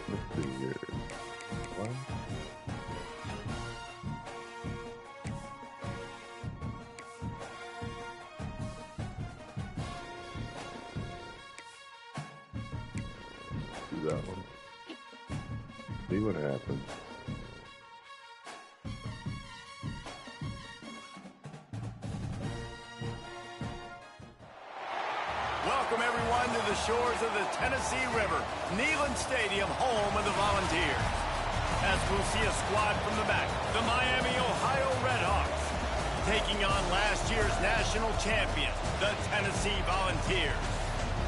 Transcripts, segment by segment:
Let's see here. What? Do that one. See what happens. Welcome, everyone, to the shores of the Tennessee River, Neyland Stadium, home of the Volunteers. As we'll see a squad from the back, the Miami, Ohio Redhawks, taking on last year's national champion, the Tennessee Volunteers.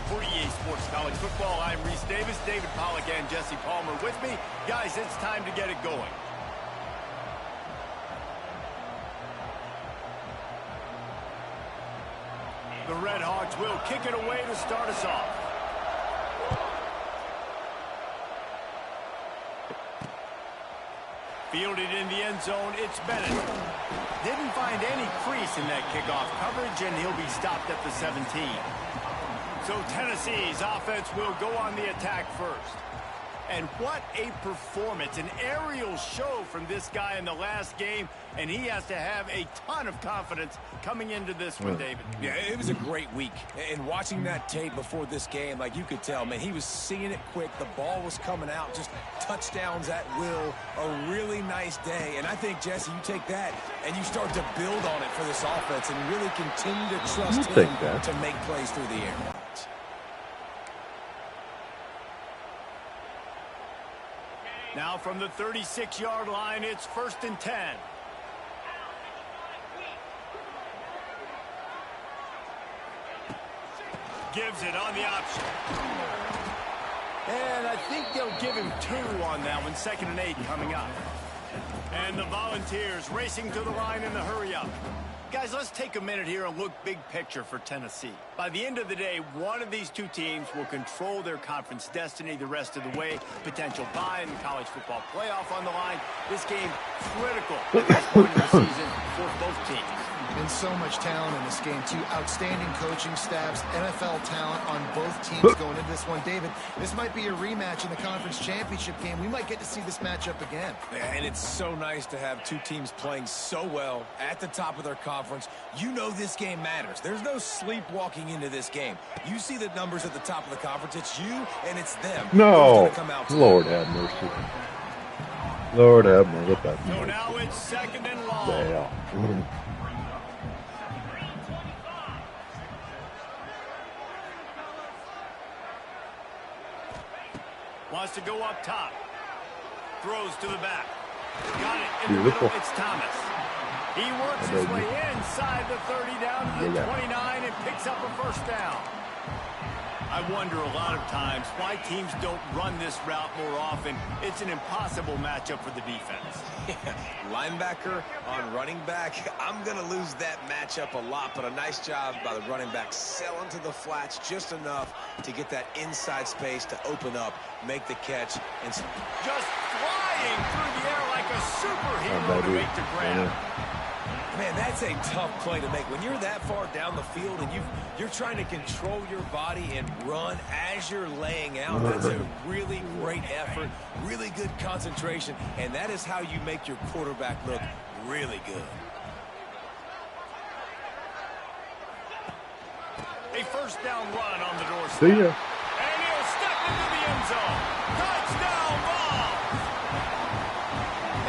For EA Sports College Football, I'm Reese Davis, David Pollack, and Jesse Palmer with me. Guys, it's time to get it going. The Redhawks will kick it away to start us off. Fielded in the end zone, it's Bennett. Didn't find any crease in that kickoff coverage, and he'll be stopped at the 17. So Tennessee's offense will go on the attack first. And what a performance, an aerial show from this guy in the last game, and he has to have a ton of confidence coming into this one, David. Yeah, it was a great week. And watching that tape before this game, like you could tell, man, he was seeing it quick. The ball was coming out, just touchdowns at will. A really nice day. And I think, Jesse, you take that and you start to build on it for this offense and really continue to trust him to make plays through the air. Now from the 36-yard line, it's 1st and 10. Gives it on the option. And I think they'll give him 2 on that one. 2nd and 8 coming up. And the Volunteers racing to the line in the hurry up. Guys, let's take a minute here and look big picture for Tennessee. By the end of the day, one of these two teams will control their conference destiny the rest of the way. Potential bye in the college football playoff on the line. This game critical at this point in the season for both teams. And so much talent in this game, too. Outstanding coaching staffs, NFL talent on both teams going into this one. David, this might be a rematch in the conference championship game. We might get to see this matchup again. And it's so nice to have two teams playing so well at the top of their conference. You know this game matters. There's no sleepwalking into this game. You see the numbers at the top of the conference. It's you and it's them. No, Lord have mercy. Lord have mercy. So now it's 2nd and long. Yeah. Wants to go up top. Throws to the back. Got it in the middle. It's Thomas. He works his way inside the 30 down to the 29 and picks up a 1st down. I wonder a lot of times why teams don't run this route more often. It's an impossible matchup for the defense. Linebacker on running back. I'm going to lose that matchup a lot, but a nice job by the running back selling to the flats just enough to get that inside space to open up, make the catch, and just flying through the air like a superhero to make the grab. Man, that's a tough play to make. When you're that far down the field and you're trying to control your body and run as you're laying out, that's a really great effort, really good concentration, and that is how you make your quarterback look really good. A 1st down run on the doorstep. See ya. And he'll step into the end zone. Touchdown ball.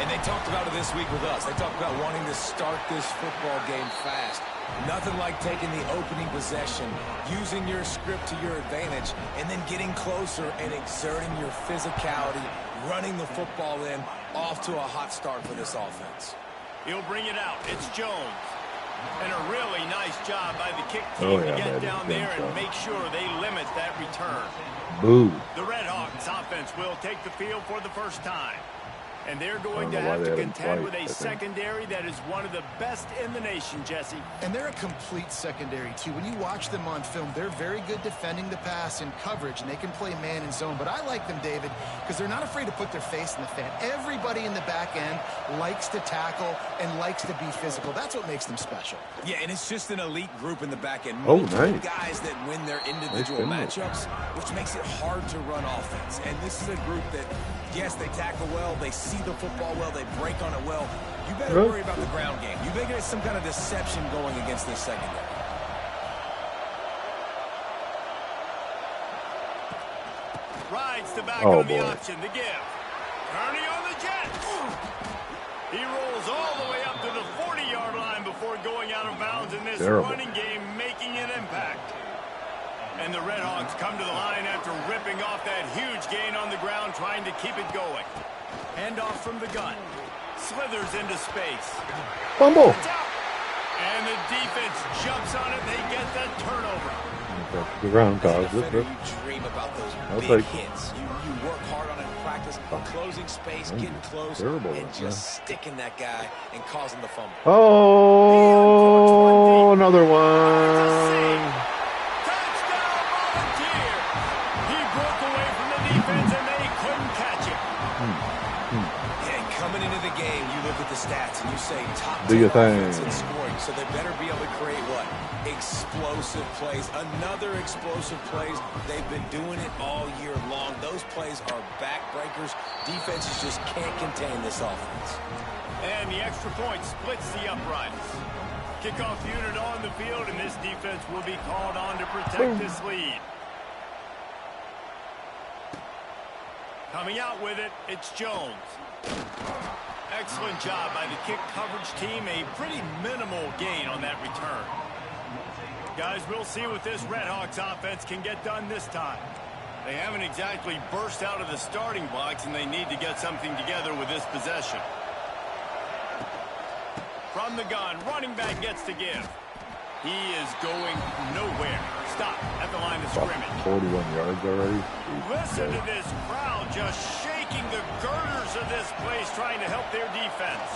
And they talked about it this week with us. They talked about wanting to start this football game fast. Nothing like taking the opening possession, using your script to your advantage, and then getting closer and exerting your physicality, running the football in, off to a hot start for this offense. He'll bring it out. It's Jones. And a really nice job by the kick team to get down there and make sure they limit that return. Boo. The Redhawks offense will take the field for the 1st time. And they're going to have to contend with a secondary that is one of the best in the nation, Jesse. And they're a complete secondary, too. When you watch them on film, they're very good defending the pass in coverage, and they can play man and zone. But I like them, David, because they're not afraid to put their face in the fan. Everybody in the back end likes to tackle and likes to be physical. That's what makes them special. Yeah, and it's just an elite group in the back end. Oh, Multiple nice. guys that win their individual matchups, which makes it hard to run offense. And this is a group that, yes, they tackle well, they see the football well, they break on it well. You better worry about the ground game. You better get some kind of deception going against this secondary. Rides the back on the option to give. Turning on the jet. He rolls all the way up to the 40-yard line before going out of bounds in this running game, making an impact. And the Redhawks come to the line after ripping off that huge gain on the ground, trying to keep it going. Handoff from the gun. Slithers into space. Fumble. And the defense jumps on it. They get that turnover. The ground cause it. You dream about those big hits. You work hard on it in practice, closing space, getting close, and just sticking that guy and causing the fumble. Oh, another one. Touchdown, Volunteer. He broke away from the defense, and they couldn't catch him. And coming into the game, you look at the stats, and you say top 10 Do your offense thing. in scoring, so they better be able to create what? Explosive plays. Another explosive plays. They've been doing it all year long. Those plays are backbreakers. Defenses just can't contain this offense. And the extra point splits the uprights. Kickoff unit on the field, and this defense will be called on to protect this lead. Coming out with it, it's Jones. Excellent job by the kick coverage team. A pretty minimal gain on that return. Guys, we'll see what this Redhawks offense can get done this time. They haven't exactly burst out of the starting blocks, and they need to get something together with this possession. From the gun, running back gets to give. He is going nowhere. Stop at the line of scrimmage. 41 yards already. Listen to this crowd just shaking the girders of this place, trying to help their defense.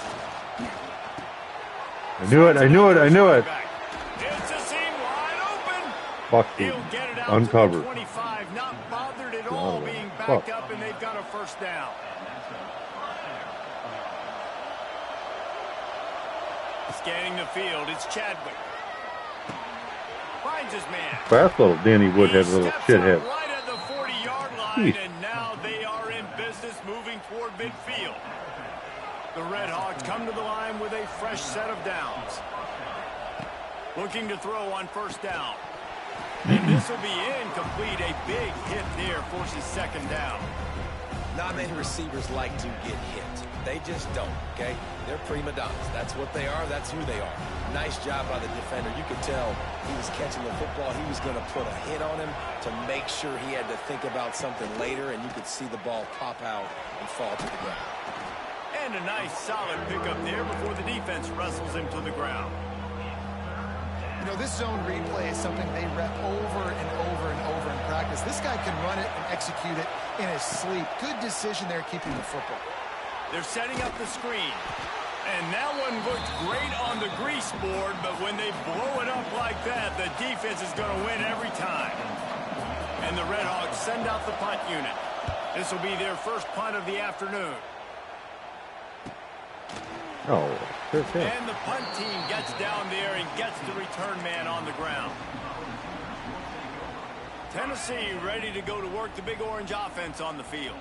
I knew it. I knew it. I knew it. It's a seam wide open. Fuck. He'll get it out Uncovered. to the 25, not bothered at all being backed up, and they've got a first down. Scanning the field, it's Chadwick. Finds his man. Fast little Danny Woodhead, little shithead. Right at the 40-yard line, and now they are in business, moving toward midfield. The Redhawks come to the line with a fresh set of downs. Looking to throw on first down. And this will be incomplete. A big hit there forces second down. Not many receivers like to get hit. They just don't, okay? They're prima donnas. That's what they are. That's who they are. Nice job by the defender. You could tell he was catching the football. He was going to put a hit on him to make sure he had to think about something later, and you could see the ball pop out and fall to the ground. And a nice solid pickup there before the defense wrestles him to the ground. You know, this zone replay is something they rep over and over and over in practice. This guy can run it and execute it in his sleep. Good decision there keeping the football. They're setting up the screen. And that one looked great on the grease board, but when they blow it up like that, the defense is going to win every time. And the Redhawks send out the punt unit. This will be their first punt of the afternoon. Oh, and the punt team gets down there and gets the return man on the ground. Tennessee ready to go to work the Big Orange offense on the field.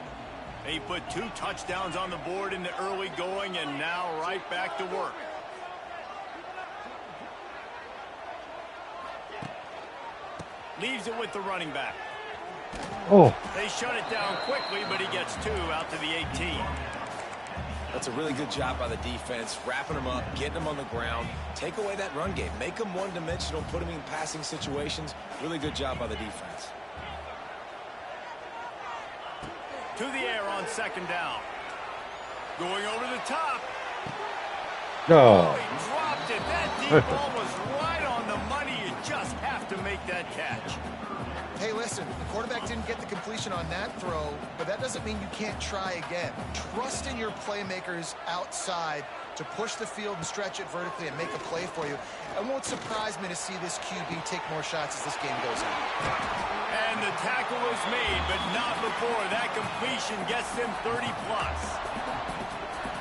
They put 2 touchdowns on the board in the early going, and now right back to work. Leaves it with the running back. Oh. They shut it down quickly, but he gets 2 out to the 18. That's a really good job by the defense, wrapping them up, getting them on the ground. Take away that run game. Make them one-dimensional, put them in passing situations. Really good job by the defense. To the air on second down. Going over the top. No. Oh, he dropped it. That deep ball was right on the money. You just have to make that catch. Hey, listen, the quarterback didn't get the completion on that throw, but that doesn't mean you can't try again. Trust in your playmakers outside to push the field and stretch it vertically and make a play for you. It won't surprise me to see this QB take more shots as this game goes on. And the tackle is made, but not before that completion gets them 30-plus.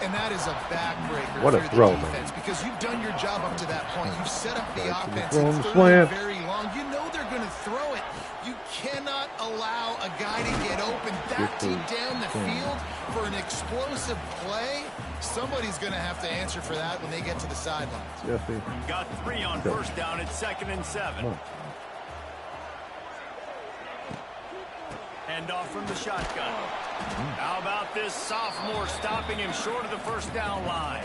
And that is a backbreaker What a for throw, the defense, because you've done your job up to that point. You've set up the offense. Throwing It's slant. very long. You know they're going to throw it. You cannot allow a guy to get open that deep down the field for an explosive play. Somebody's going to have to answer for that when they get to the sidelines. Jesse. Got 3 on first down at 2nd and 7. Hand off from the shotgun. How about this sophomore stopping him short of the first down line?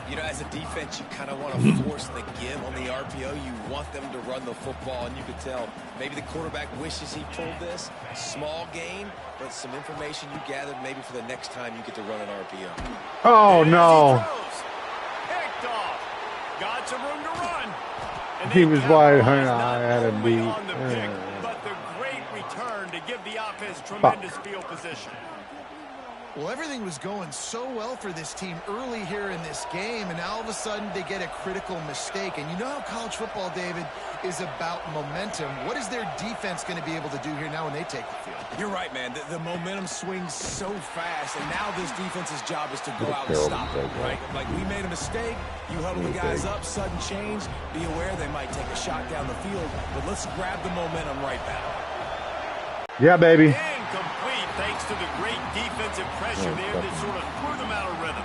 You know, as a defense, you kind of want to force the give on the RPO. You want them to run the football, and you could tell maybe the quarterback wishes he pulled this. Small gain, but some information you gathered maybe for the next time you get to run an RPO. Oh, no. Picked off. Got some room to run. And He was wide. capitalized I had not him only beat. on the pick, but the great return to give the offense tremendous field position. Well, everything was going so well for this team early here in this game, and now all of a sudden they get a critical mistake. And you know how college football, David, is about momentum. What is their defense going to be able to do here now when they take the field? You're right, man. The momentum swings so fast, and now this defense's job is to go out and stop it, right? Like, we made a mistake. You huddle the guys up, sudden change. Be aware they might take a shot down the field, but let's grab the momentum right back. Yeah, baby. Incomplete thanks to the great defensive pressure there that sort of threw them out of rhythm.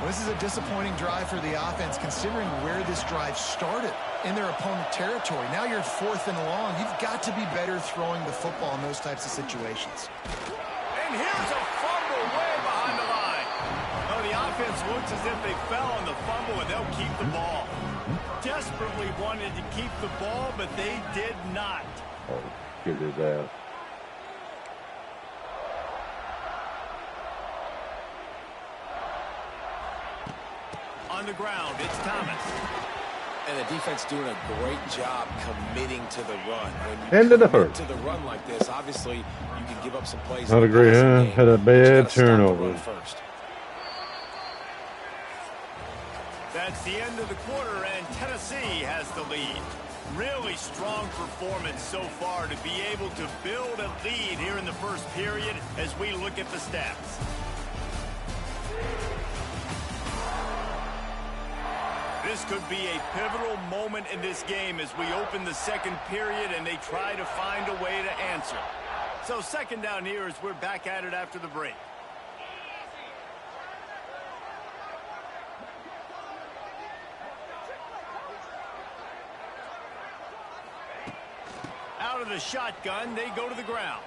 Well, this is a disappointing drive for the offense, considering where this drive started in their opponent territory. Now you're 4th and long. You've got to be better throwing the football in those types of situations. And here's a fumble way behind the line. Oh, the offense looks as if they fell on the fumble, and they'll keep the ball. Desperately wanted to keep the ball, but they did not. Oh, get his ass. On the ground, it's Thomas. And the defense doing a great job committing to the run. When you End of the commit first. to the run like this, obviously you can give up some plays. Not a in the great, passing game, had a but you bad gotta stop the turnover. run first. That's the end of the quarter, and Tennessee has the lead. Really strong performance so far to be able to build a lead here in the first period as we look at the stats. This could be a pivotal moment in this game as we open the second period and they try to find a way to answer. So 2nd down here as we're back at it after the break. Out of the shotgun, they go to the ground.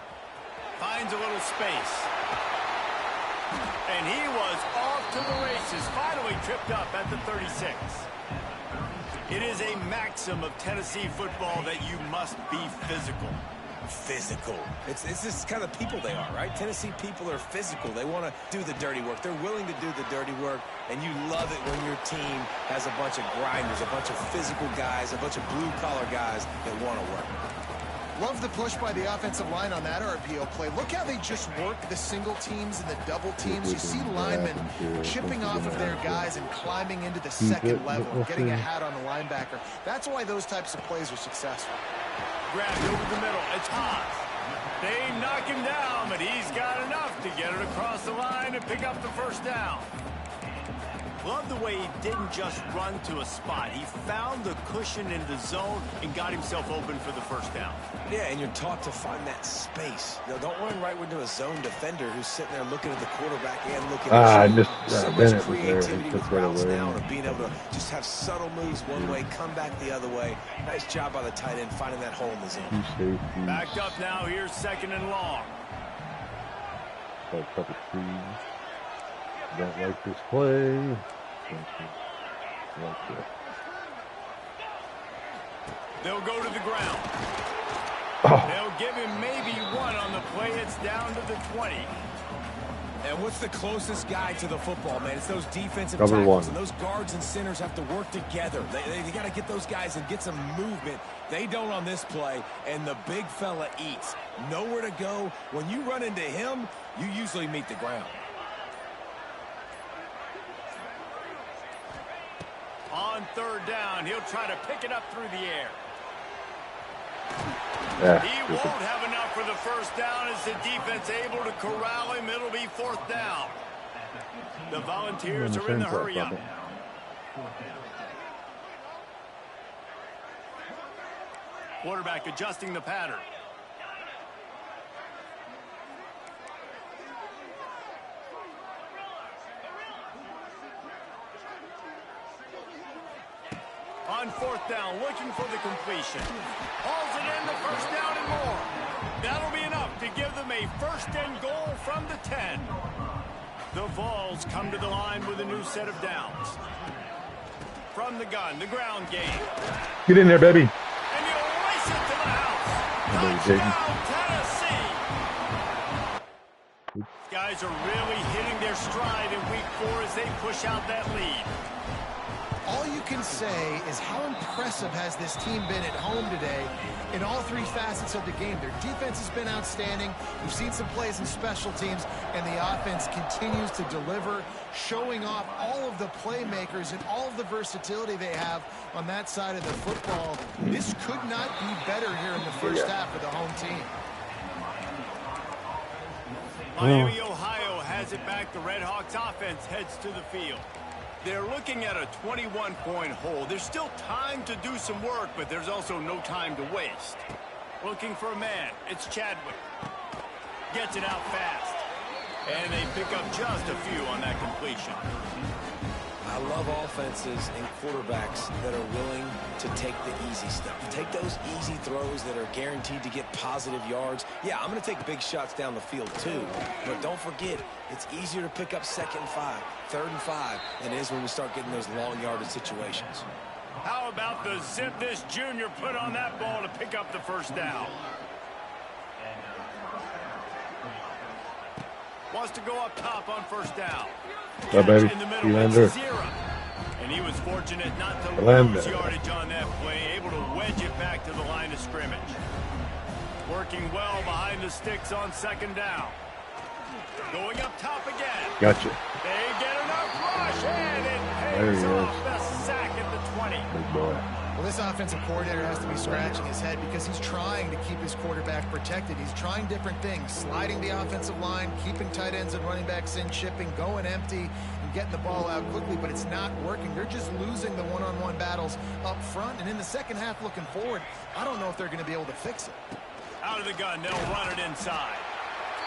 Finds a little space. And he was off to the races, finally tripped up at the 36. It is a maxim of Tennessee football that you must be physical. Physical. It's this kind of people they are, right? Tennessee people are physical. They want to do the dirty work. They're willing to do the dirty work, and you love it when your team has a bunch of grinders, a bunch of physical guys, a bunch of blue-collar guys that want to work. Love the push by the offensive line on that RPO play. Look how they just work the single teams and the double teams. You see linemen chipping off of their guys and climbing into the second level, getting a hat on the linebacker. That's why those types of plays are successful. Grabbed over the middle. It's Haas. They knock him down, but he's got enough to get it across the line and pick up the first down. Love the way he didn't just run to a spot. He found the cushion in the zone and got himself open for the first down. Yeah, and you're taught to find that space. You know, don't run right into a zone defender who's sitting there looking at the quarterback and looking I at you. missed So Bennett much was there. He creativity took with that routes away. now and being able to just have subtle moves one way, come back the other way. Nice job by the tight end finding that hole in the zone. Backed up now. Here's 2nd and long. A couple screens. Don't like this play. Like that. They'll go to the ground. Oh. They'll give him maybe one on the play. It's down to the 20. And what's the closest guy to the football, man? It's those defensive Cover tackles. one. And those guards and centers have to work together. They got to get those guys and get some movement. They don't on this play, and the big fella eats. Nowhere to go. When you run into him, you usually meet the ground. On third down, he'll try to pick it up through the air. Yeah, He won't have enough for the first down as the defense able to corral him. It'll be fourth down. The Volunteers are in the hurry up. Quarterback adjusting the pattern. On fourth down, looking for the completion. Hauls it in, the first down and more. That'll be enough to give them a first and goal from the 10. The Vols come to the line with a new set of downs. From the gun, the ground game. Get in there, baby. And he'll race it to the house. Jaden. Touchdown, Tennessee. Guys are really hitting their stride in week 4 as they push out that lead. All you can say is how impressive has this team been at home today in all 3 facets of the game. Their defense has been outstanding. We've seen some plays in special teams, and the offense continues to deliver, showing off all of the playmakers and all of the versatility they have on that side of the football. This could not be better here in the first half for the home team. Miami, Ohio has it back. The Red Hawks offense heads to the field. They're looking at a 21-point hole. There's still time to do some work, but there's also no time to waste. Looking for a man. It's Chadwick. Gets it out fast. And they pick up just a few on that completion. I love offenses and quarterbacks that are willing to take the easy stuff. Take those easy throws that are guaranteed to get positive yards. Yeah, I'm going to take big shots down the field too. But don't forget, it's easier to pick up 2nd and 5, 3rd and 5 than it is when we start getting those long yardage situations. How about the zip this junior put on that ball to pick up the first down? Wants to go up top on first down. Yeah, baby. In the middle, Lander. and he was fortunate not to Lander. lose yardage on that play, able to wedge it back to the line of scrimmage. Working well behind the sticks on 2nd down. Going up top again. Gotcha. They get enough rush, and it There pays he off is. the sack at the 20. Big boy. Well, this offensive coordinator has to be scratching his head because he's trying to keep his quarterback protected. He's trying different things, sliding the offensive line, keeping tight ends and running backs in, shipping, going empty, and getting the ball out quickly, but it's not working. They're just losing the one-on-one battles up front, and in the second half looking forward, I don't know if they're going to be able to fix it. Out of the gun, they'll run it inside.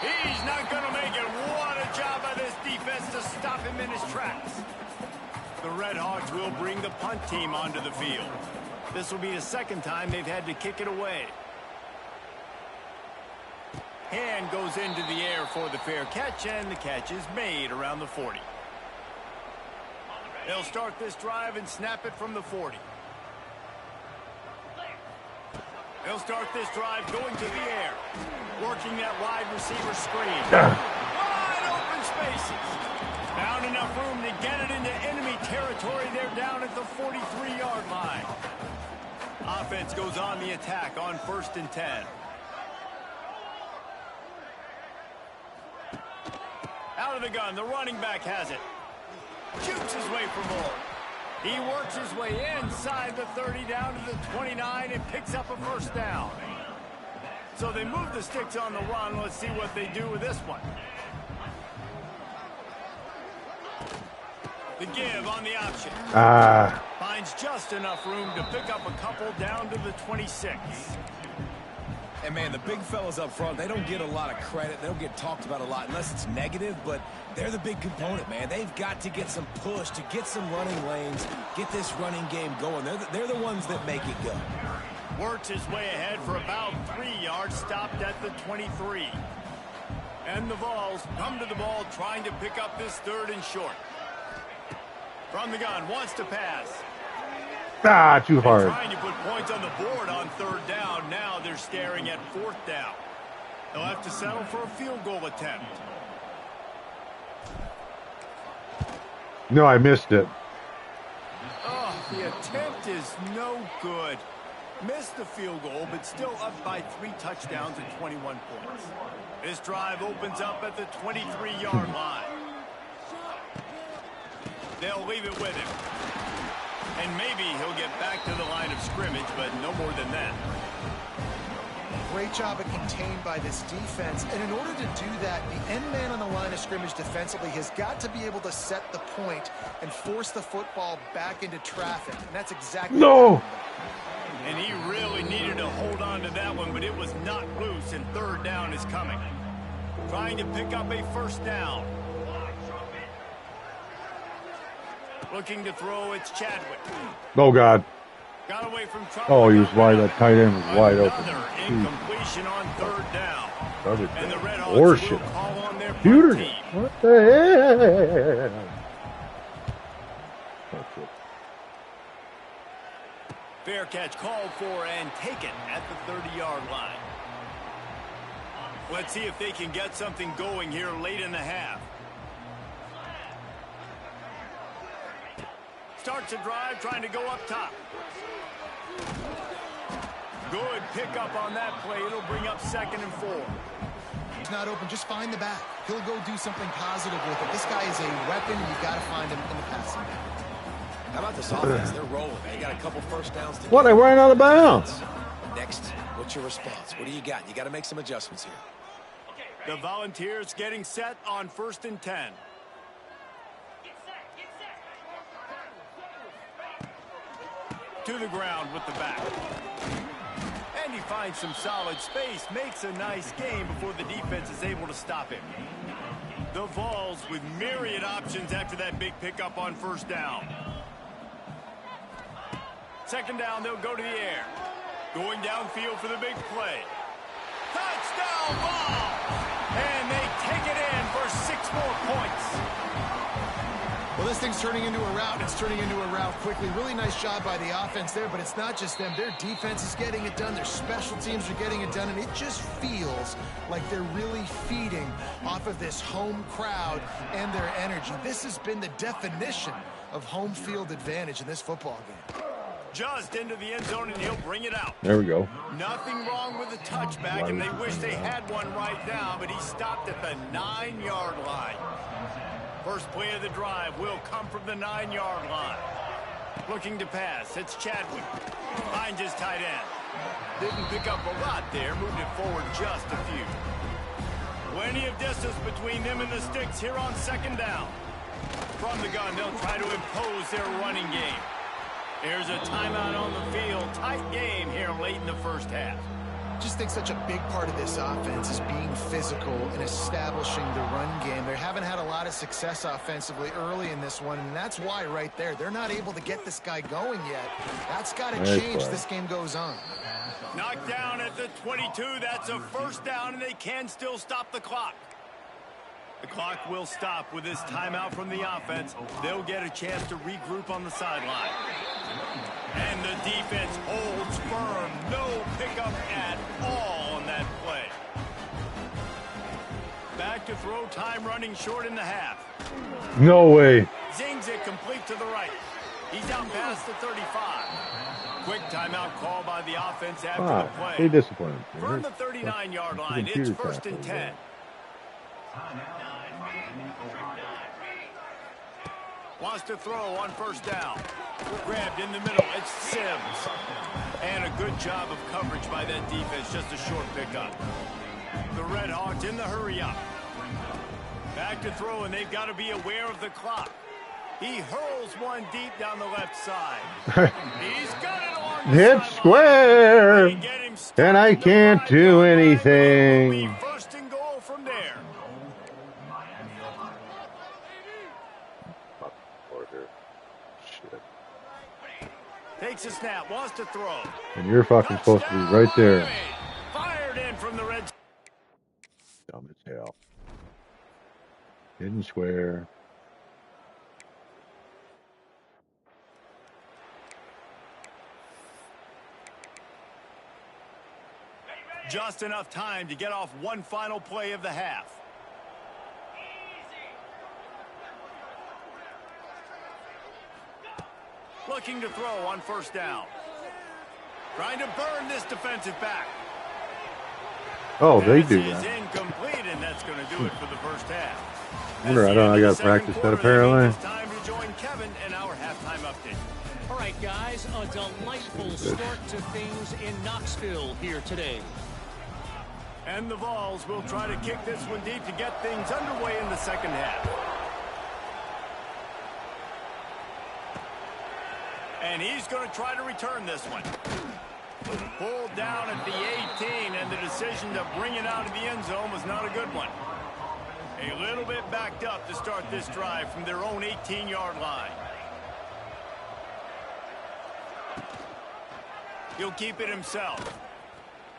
He's not going to make it. What a job by this defense to stop him in his tracks. The Red Hawks will bring the punt team onto the field. This will be the 2nd time they've had to kick it away. Hand goes into the air for the fair catch, and the catch is made around the 40. They'll start this drive and snap it from the 40. They'll start this drive going to the air. Working that wide receiver screen. Wide open spaces. Found enough room to get it into enemy territory. They're down at the 43-yard line. Offense goes on the attack on 1st and 10. Out of the gun, the running back has it. Shoots his way for more. He works his way inside the 30 down to the 29 and picks up a first down. So they move the sticks on the run. Let's see what they do with this one. The give on the option. Finds just enough room to pick up a couple down to the 26. And, man, the big fellas up front, they don't get a lot of credit. They don't get talked about a lot unless it's negative, but they're the big component, man. They've got to get some push, to get some running lanes, get this running game going. They're the ones that make it go. Works his way ahead for about 3 yards, stopped at the 23. And the Vols come to the ball trying to pick up this 3rd and short. From the gun, wants to pass. Too hard. Trying to put points on the board on 3rd down. Now they're staring at 4th down. They'll have to settle for a field goal attempt. No, I missed it. Oh, the attempt is no good. Missed the field goal, but still up by 3 touchdowns and 21 points. This drive opens up at the 23-yard line. They'll leave it with him. And maybe he'll get back to the line of scrimmage, but no more than that. Great job of contained by this defense. And in order to do that, the end man on the line of scrimmage defensively has got to be able to set the point and force the football back into traffic. And that's exactly No! And he really needed to hold on to that one, but it was not loose, and third down is coming. Trying to pick up a first down. Looking to throw, it's Chadwick. Oh, God. Got away from trouble. Oh, he was wide. That tight end was wide open. Another incompletion on third down. And the Red Hawks will call on their Computer. team. What the hell? Fair catch called for and taken at the 30-yard line. Let's see if they can get something going here late in the half. Starts a drive, trying to go up top. Good pickup on that play. It'll bring up 2nd and 4. He's not open. Just find the back. He'll go do something positive with it. This guy is a weapon, and you've got to find him in the passing game. How about this offense? They're rolling. They got a couple first downs. What? They ran out of bounds. Next, what's your response? What do you got? You got to make some adjustments here. The Volunteers getting set on 1st and 10. To the ground with the back. And he finds some solid space, makes a nice game before the defense is able to stop him. The Vols with myriad options after that big pickup on first down. 2nd down, they'll go to the air. Going downfield for the big play. Touchdown Vols! And they take it in for 6 more points. Well, this thing's turning into a rout. It's turning into a rout quickly. Really nice job by the offense there, but it's not just them. Their defense is getting it done. Their special teams are getting it done, and it just feels like they're really feeding off of this home crowd and their energy. This has been the definition of home field advantage in this football game. Just into the end zone, and he'll bring it out. There we go. Nothing wrong with the touchback, and they wish they had one right now, but he stopped at the 9-yard line. First play of the drive will come from the 9-yard line. Looking to pass, it's Chadwick. Finds his tight end. Didn't pick up a lot there, moved it forward just a few. Plenty of distance between them and the sticks here on 2nd down. From the gun, they'll try to impose their running game. Here's a timeout on the field. Tight game here late in the first half. Just think such a big part of this offense is being physical and establishing the run game. They haven't had a lot of success offensively early in this one, and that's why right there, they're not able to get this guy going yet. That's got to change as this game goes on. Knocked down at the 22. That's a first down, and they can still stop the clock. The clock will stop with this timeout from the offense. They'll get a chance to regroup on the sideline. And the defense holds firm. No pickup at all on that play. Back to throw, time running short in the half. No way. Zings it complete to the right. He's out past the 35. Quick timeout call by the offense after the play. Be disciplined. From the 39-yard line, it's 1st and 10. Wants to throw on first down. Grabbed in the middle. It's Sims. And a good job of coverage by that defense. Just a short pickup. The Red Hawks in the hurry up. Back to throw, and they've got to be aware of the clock. He hurls one deep down the left side. He's got it along the Hit square. And I can't do anything. First and goal from there. Takes a snap, wants to throw. And you're fucking supposed to be right there. Fired in from the red. Dumb as hell. Hidden square. Just enough time to get off one final play of the half. looking to throw on first down. Trying to burn this defensive back. Oh, they do Pass is that. incomplete, and that's going to do it for the first half. I got to practice that apparently. It's time to join Kevin in our halftime update. All right, guys, a delightful start to things in Knoxville here today. And the Vols will try to kick this one deep to get things underway in the second half. And he's going to try to return this one. Pulled down at the 18, and the decision to bring it out of the end zone was not a good one. A little bit backed up to start this drive from their own 18-yard line. He'll keep it himself.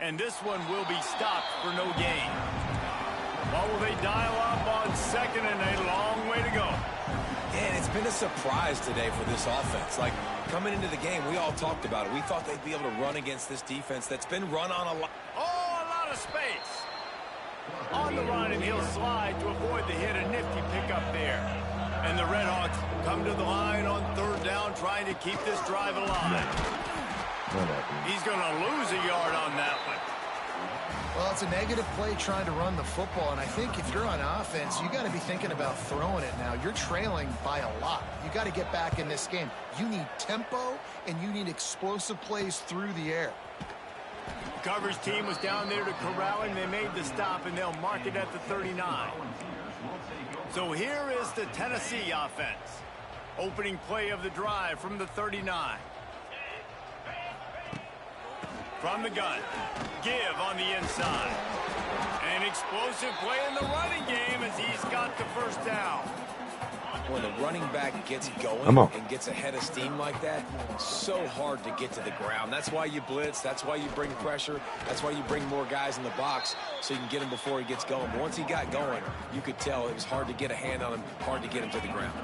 And this one will be stopped for no gain. Or will they dial up on second, and a long way to go. And it's been a surprise today for this offense. Like, coming into the game, we all talked about it. We thought they'd be able to run against this defense that's been run on a lot. Oh, a lot of space. On the run, and he'll slide to avoid the hit. A nifty pickup there. And the Redhawks come to the line on third down, trying to keep this drive alive. He's going to lose a yard on that one. Well, it's a negative play trying to run the football, and I think if you're on offense, you got to be thinking about throwing it now. You're trailing by a lot. You got to get back in this game. You need tempo, and you need explosive plays through the air. The coverage team was down there to corral him. They made the stop, and they'll mark it at the 39. So here is the Tennessee offense. Opening play of the drive from the 39. From the gun, give on the inside. An explosive play in the running game as he's got the first down. When the running back gets going and gets ahead of steam like that, so hard to get to the ground. That's why you blitz. That's why you bring pressure. That's why you bring more guys in the box so you can get him before he gets going. But once he got going, you could tell it was hard to get a hand on him, hard to get him to the ground.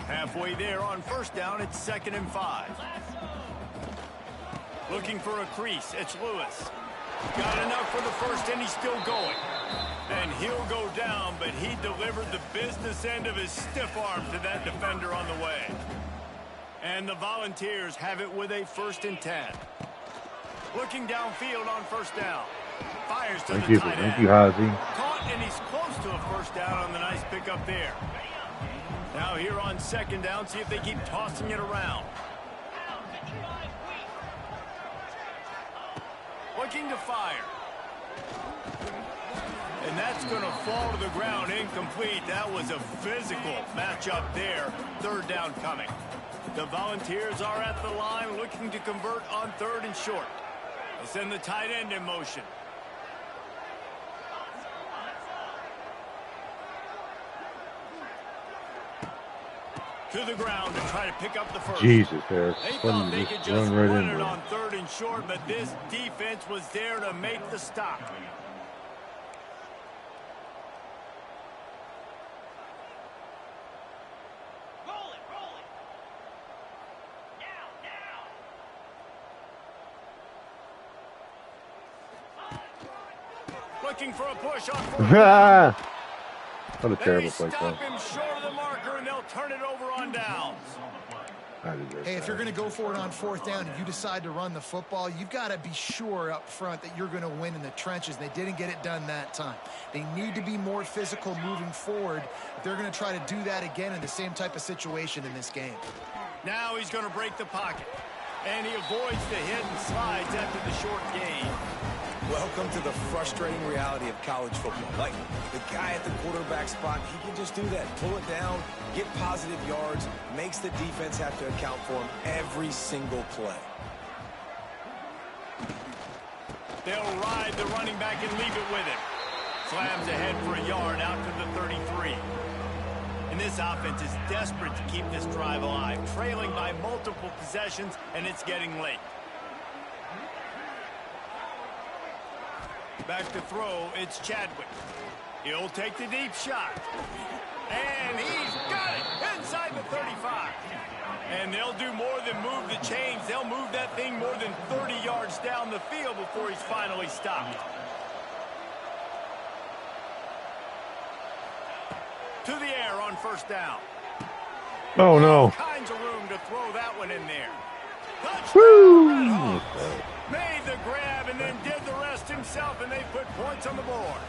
Halfway there on first down, it's 2nd and 5. Looking for a crease. It's Lewis. Got enough for the first, and he's still going. And he'll go down, but he delivered the business end of his stiff arm to that defender on the way. And the Volunteers have it with a 1st and 10. Looking downfield on first down. Fires to the tight end. Thank you, Hazy. Caught, and he's close to a first down on the nice pickup there. Now here on 2nd down, see if they keep tossing it around. Looking to fire. And that's going to fall to the ground incomplete. That was a physical matchup there. 3rd down coming. The Volunteers are at the line looking to convert on 3rd and short. They send the tight end in motion. To the ground to try to pick up the first. Jesus, Harris. They thought they could just run run right it into on 3rd and short, but this defense was there to make the stop. Roll it, roll it. Now. Looking for a push on 4th. What a terrible play stop call. him short of the marker, and they'll turn it over on downs. Hey, if you're going to go for it on 4th down and you decide to run the football, you've got to be sure up front that you're going to win in the trenches. They didn't get it done that time. They need to be more physical moving forward if they're going to try to do that again in the same type of situation in this game. Now he's going to break the pocket, and he avoids the hit and slides after the short gain. Welcome to the frustrating reality of college football. Like, the guy at the quarterback spot, he can just do that. Pull it down, get positive yards, makes the defense have to account for him every single play. They'll ride the running back and leave it with him. Slams ahead for a yard out to the 33. And this offense is desperate to keep this drive alive, trailing by multiple possessions, and it's getting late. Back to throw, it's Chadwick. He'll take the deep shot. And he's got it inside the 35. And they'll do more than move the chains. They'll move that thing more than 30 yards down the field before he's finally stopped. To the air on 1st down. Oh, no. All kinds of room long to throw that one in there. Woo! Touchdown, Red Hawks. Made the grab and then did the rest himself, and they put points on the board.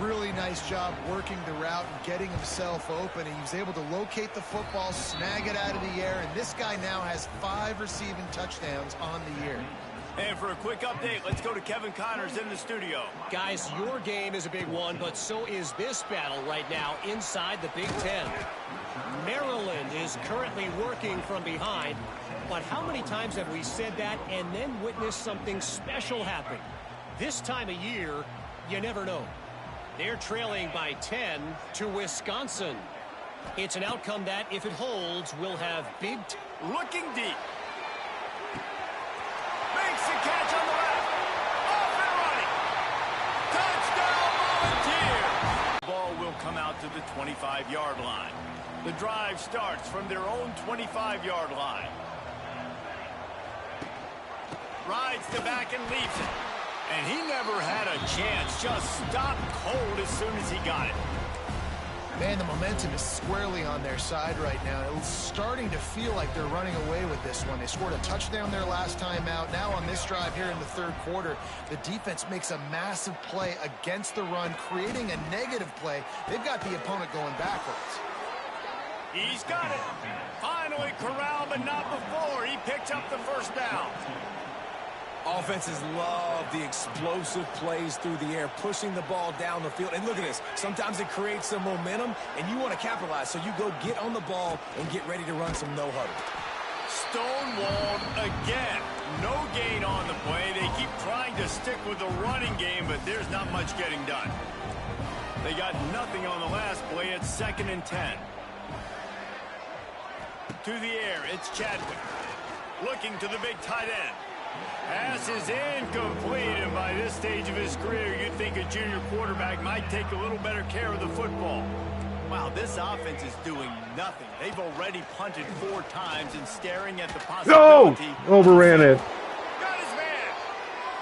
Really nice job working the route and getting himself open. And he was able to locate the football, snag it out of the air, and this guy now has 5 receiving touchdowns on the year. And for a quick update, let's go to Kevin Connors in the studio. Guys, your game is a big one, but so is this battle right now inside the Big Ten. Maryland is currently working from behind, but how many times have we said that and then witnessed something special happen? This time of year, you never know. They're trailing by 10 to Wisconsin. It's an outcome that, if it holds, will have big... Looking deep. Makes the catch on the left. Off and running. Touchdown, Volunteers. Ball will come out to the 25-yard line. The drive starts from their own 25-yard line. Rides the back and leaves it. And he never had a chance. Just stopped cold as soon as he got it. Man, the momentum is squarely on their side right now. It's starting to feel like they're running away with this one. They scored a touchdown their last time out. Now on this drive here in the third quarter, the defense makes a massive play against the run, creating a negative play. They've got the opponent going backwards. He's got it. Finally corralled, but not before. He picks up the first down. Offenses love the explosive plays through the air, pushing the ball down the field. And look at this. Sometimes it creates some momentum, and you want to capitalize. So you go get on the ball and get ready to run some no-huddle. Stonewalled again. No gain on the play. They keep trying to stick with the running game, but there's not much getting done. They got nothing on the last play. It's 2nd and 10. To the air, it's Chadwick. Looking to the big tight end. Pass is incomplete, and by this stage of his career, you'd think a junior quarterback might take a little better care of the football. Wow, this offense is doing nothing. They've already punted 4 times and staring at the possibility. No! Overran it. Got his man.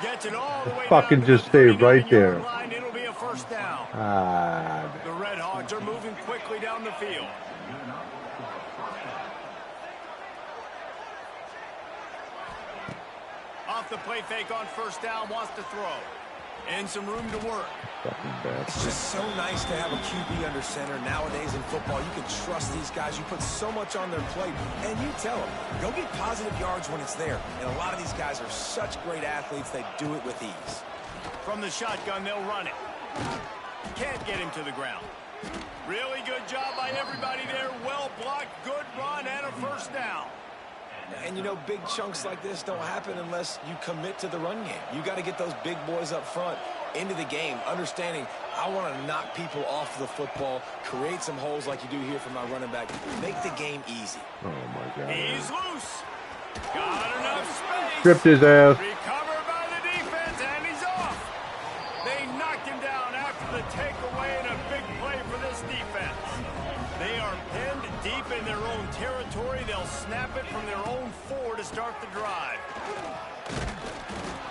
Gets it all the way Fucking down to just the stay right 39-yard there. line. It'll be a first down. Ah. The Red Hawks are moving quickly down the field. Off the play fake on first down, wants to throw. And some room to work. It's just so nice to have a QB under center. Nowadays in football, you can trust these guys. You put so much on their plate, and you tell them, go get positive yards when it's there. And a lot of these guys are such great athletes, they do it with ease. From the shotgun, they'll run it. Can't get him to the ground. Really good job by everybody there. Well blocked, good run, and a first down. And, you know, big chunks like this don't happen unless you commit to the run game. You got to get those big boys up front into the game, understanding I want to knock people off the football, create some holes like you do here for my running back, make the game easy. Oh, my God. He's loose. Got enough space. Tripped his ass. Recovered by the defense, and he's off. They knocked him down after the takeaway, and a big play for this defense. They are pinned deep in their own territory. They'll snap it from their own 4 to start the drive.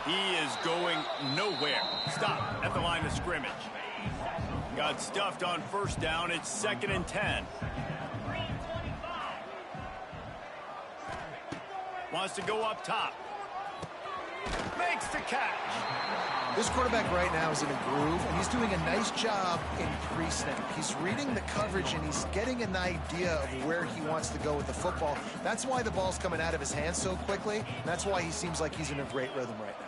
He is going nowhere. Stop at the line of scrimmage. Got stuffed on first down. It's 2nd and 10. Wants to go up top. Makes the catch. This quarterback right now is in a groove, and he's doing a nice job in pre-snap. He's reading the coverage, and he's getting an idea of where he wants to go with the football. That's why the ball's coming out of his hands so quickly, and that's why he seems like he's in a great rhythm right now.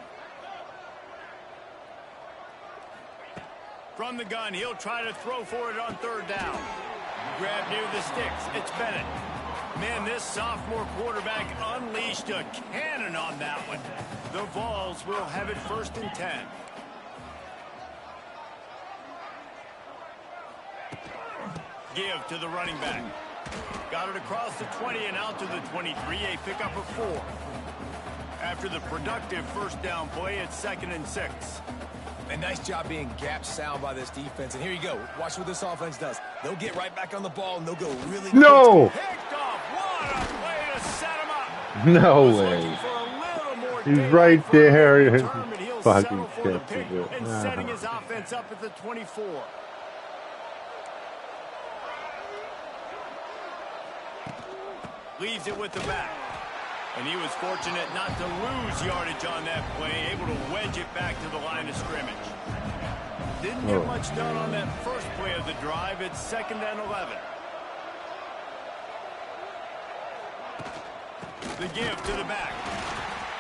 From the gun, he'll try to throw for it on 3rd down. Grab near the sticks. It's Bennett. Man, this sophomore quarterback unleashed a cannon on that one. The Vols will have it 1st and 10. Give to the running back. Got it across the 20 and out to the 23. A pickup of 4. After the productive first down play, it's 2nd and 6. A nice job being gap sound by this defense. And here you go. Watch what this offense does. They'll get right back on the ball, and they'll go really No! Picked off. What a play to set him up. No way. He's right there. Fucking catches it. And setting his offense up at the 24. Leaves it with the back. And he was fortunate not to lose yardage on that play, able to wedge it back to the line of scrimmage. Didn't get much done on that first play of the drive. It's 2nd and 11. The give to the back.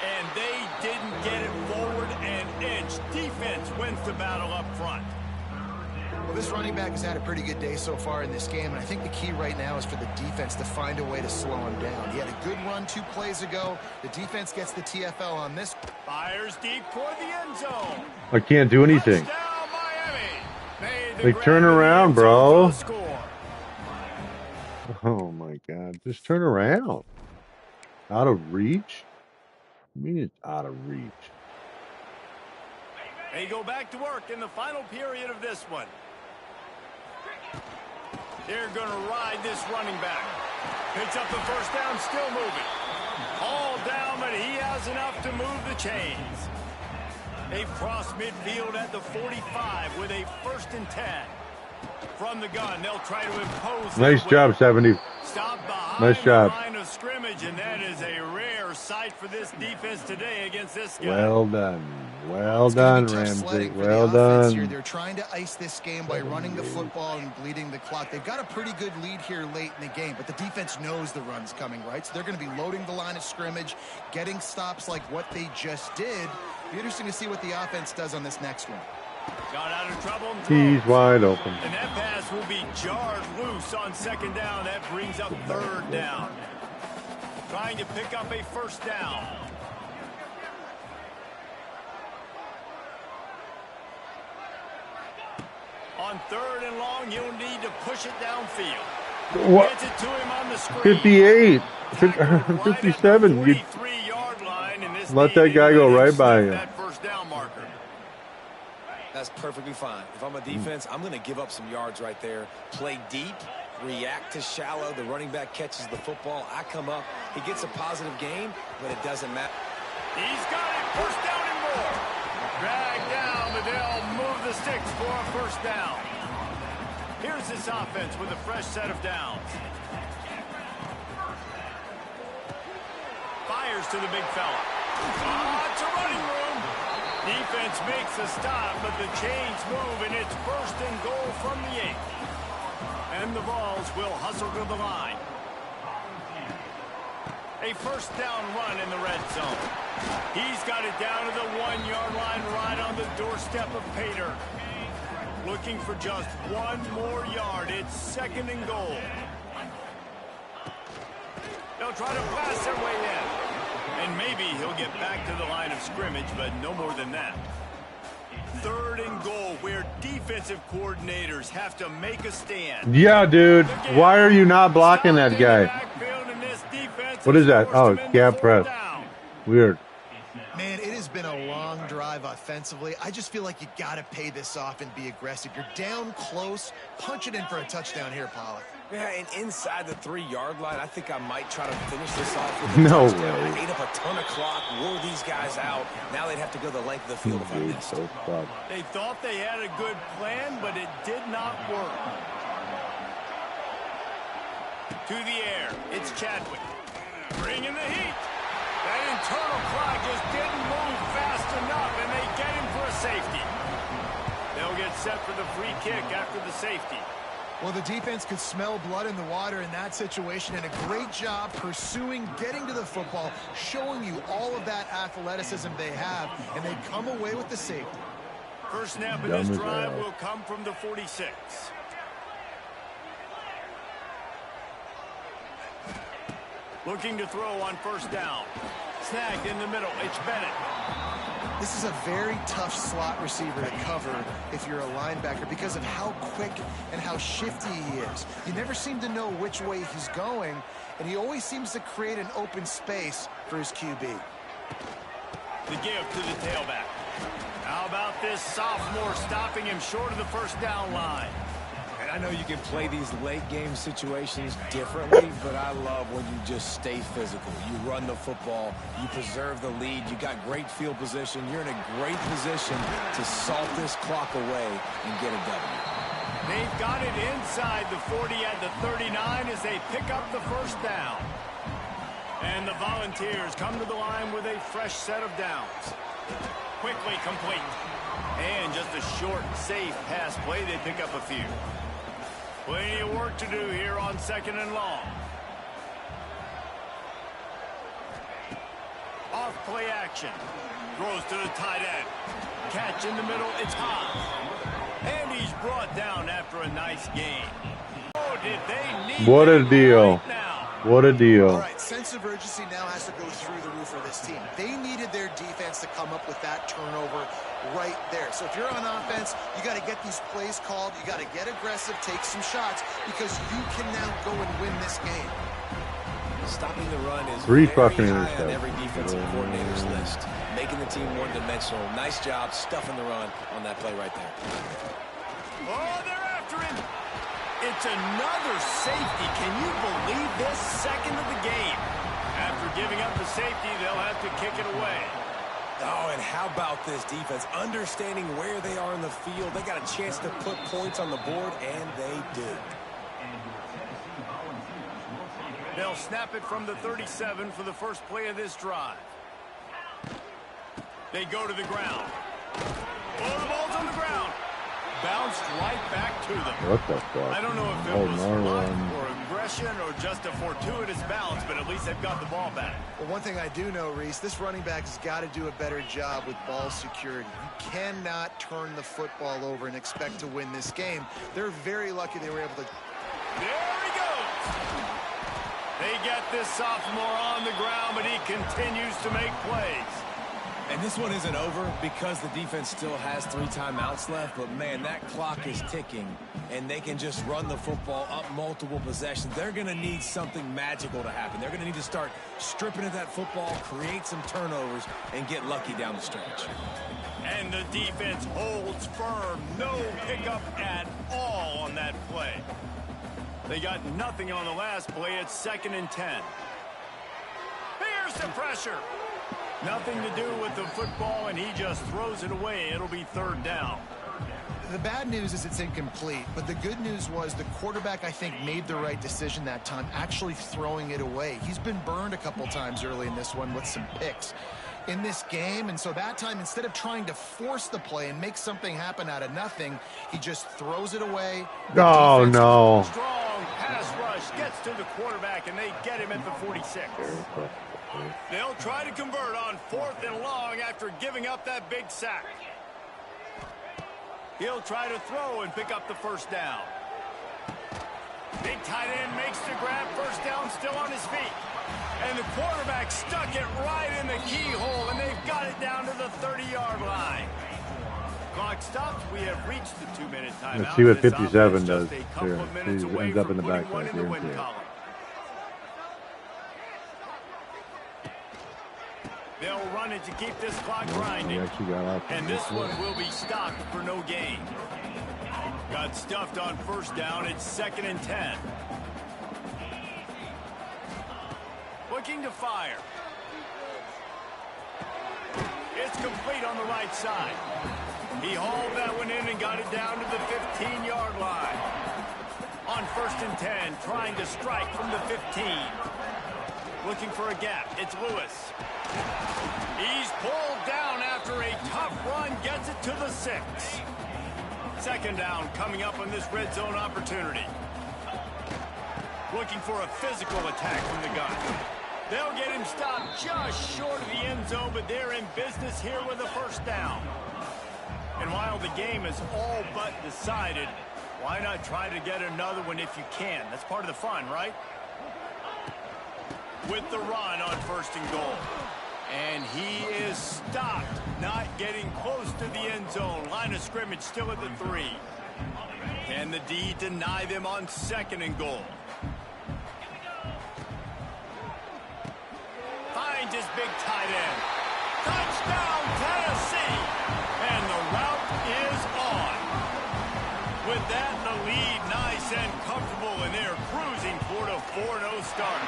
And they didn't get it forward and inch. Defense wins the battle up front. Well, this running back has had a pretty good day so far in this game, and I think the key right now is for the defense to find a way to slow him down. He had a good run 2 plays ago. The defense gets the TFL on this. Fires deep toward the end zone. I can't do anything. Touchdown, Miami. Like, turn around, bro. Oh, my God. Just turn around. Out of reach? I mean, it's out of reach. They go back to work in the final period of this one. They're going to ride this running back. Picks up the first down, still moving. All down, but he has enough to move the chains. They've crossed midfield at the 45 with a 1st and 10. From the gun, they'll try to impose. Nice job, 70. Stop behind nice job. The line of scrimmage, and that is a rare sight for this defense today against this guy. Well done. Well done, Ramsey. Well done. Here. They're trying to ice this game by running the football and bleeding the clock. They've got a pretty good lead here late in the game, but the defense knows the run's coming, right? So they're going to be loading the line of scrimmage, getting stops like what they just did. Be interesting to see what the offense does on this next one. Got out of trouble. He's wide open. And that pass will be jarred loose on 2nd down. That brings up 3rd down. Trying to pick up a 1st down. On 3rd and long, you'll need to push it downfield. What? Gets it to him on the screen. 58. 57. You let that guy go right by you. That 1st down marker. That's perfectly fine. If I'm a defense, I'm going to give up some yards right there. Play deep, react to shallow. The running back catches the football. I come up. He gets a positive gain, but it doesn't matter. He's got it. 1st down and more. Drag down, but they'll move the sticks for a 1st down. Here's this offense with a fresh set of downs. Fires to the big fella. It's a running room. Defense makes a stop, but the chains move, and it's 1st and goal from the 8. And the Vols will hustle to the line. A 1st down run in the red zone. He's got it down to the 1-yard line right on the doorstep of Pater. Looking for just 1 more yard. It's 2nd and goal. They'll try to blast their way in. And maybe he'll get back to the line of scrimmage, but no more than that. 3rd and goal, where defensive coordinators have to make a stand. Yeah, dude. Why are you not blocking that guy? What is that? Oh, gap press. Weird. Man, it has been a long drive offensively. I just feel like you got to pay this off and be aggressive. You're down close. Punch it in for a touchdown here, Pollock. Yeah, and inside the 3-yard line, I think I might try to finish this off with a no touchdown. way. I ate up a ton of clock, wore these guys out. Now they'd have to go the length of the field if I missed. They thought they had a good plan, but it did not work. To the air, it's Chadwick. Bringing the heat. That internal clock just didn't move fast enough, and they get him for a safety. They'll get set for the free kick after the safety. Well, the defense could smell blood in the water in that situation, and a great job pursuing, getting to the football, showing you all of that athleticism they have, and they come away with the safety. First snap in this drive will come from the 46. Looking to throw on 1st down. Snagged in the middle. It's Bennett. This is a very tough slot receiver to cover if you're a linebacker because of how quick and how shifty he is. You never seem to know which way he's going, and he always seems to create an open space for his QB. The give to the tailback. How about this sophomore stopping him short of the 1st down line? And I know you can play these late-game situations differently, but I love when you just stay physical. You run the football, you preserve the lead, you got great field position, you're in a great position to salt this clock away and get a W. They've got it inside the 40 at the 39 as they pick up the first down. And the Volunteers come to the line with a fresh set of downs. Quickly complete. And just a short, safe pass play. They pick up a few. Plenty of work to do here on 2nd and long. Off play action. Throws to the tight end. Catch in the middle. It's high. And he's brought down after a nice game. Oh, did they need What a deal. right now? What a deal. All right, sense of urgency now has to go through the roof for this team. They needed their defense to come up with that turnover right there. So if you're on offense, you got to get these plays called. You got to get aggressive, take some shots, because you can now go and win this game. Stopping the run is Three very fucking high on interceptions. every defensive coordinator's list. Making the team one-dimensional. Nice job stuffing the run on that play right there. Oh, they're after him. It's another safety. Can you believe this? Second of the game. After giving up the safety, they'll have to kick it away. Oh, and how about this defense? Understanding where they are in the field. They got a chance to put points on the board, and they did. They'll snap it from the 37 for the first play of this drive. They go to the ground. Oh, the ball's on the ground. Bounced right back to them. What the fuck? I don't know if it was luck or aggression or just a fortuitous bounce, but at least they've got the ball back. Well, one thing I do know, Reese, this running back has got to do a better job with ball security. You cannot turn the football over and expect to win this game. They're very lucky they were able to. There he goes. They get this sophomore on the ground, but he continues to make plays. And this one isn't over because the defense still has 3 timeouts left. But, man, that clock is ticking, and they can just run the football up multiple possessions. They're going to need something magical to happen. They're going to need to start stripping at that football, create some turnovers, and get lucky down the stretch. And the defense holds firm. No pickup at all on that play. They got nothing on the last play. It's 2nd and 10. Here's the pressure. Nothing to do with the football, and he just throws it away. It'll be 3rd down. The bad news is it's incomplete, but the good news was the quarterback, I think, made the right decision that time, actually throwing it away. He's been burned a couple times early in this one with some picks in this game, and so that time, instead of trying to force the play and make something happen out of nothing, he just throws it away. Oh, no. Strong pass rush gets to the quarterback, and they get him at the 46. They'll try to convert on 4th and long after giving up that big sack. He'll try to throw and pick up the first down. Big tight end makes the grab. First down, still on his feet. And the quarterback stuck it right in the keyhole, and they've got it down to the 30-yard line. Clock stops. We have reached the 2-minute timeout. Let's see what This 57 offense does just a couple here. of minutes He away ends up from in the putting back one there, in the win guarantee it. column. They'll run it to keep this clock grinding. And this one will be stopped for no gain. Got stuffed on first down. It's 2nd and 10. Looking to fire. It's complete on the right side. He hauled that one in and got it down to the 15-yard line. On 1st and 10, trying to strike from the 15. Looking for a gap. It's Lewis. He's pulled down after a tough run, gets it to the 6. 2nd down coming up on this red zone opportunity. Looking for a physical attack from the gun. They'll get him stopped just short of the end zone, but they're in business here with a first down. And while the game is all but decided, why not try to get another one if you can? That's part of the fun, right? With the run on 1st and goal. And he is stopped, not getting close to the end zone. Line of scrimmage still at the 3. Can the D deny them on 2nd and goal? Finds his big tight end. Touchdown, Tennessee! And the route is on. With that, the lead nice and comfortable, and they're cruising toward a 4-0 start.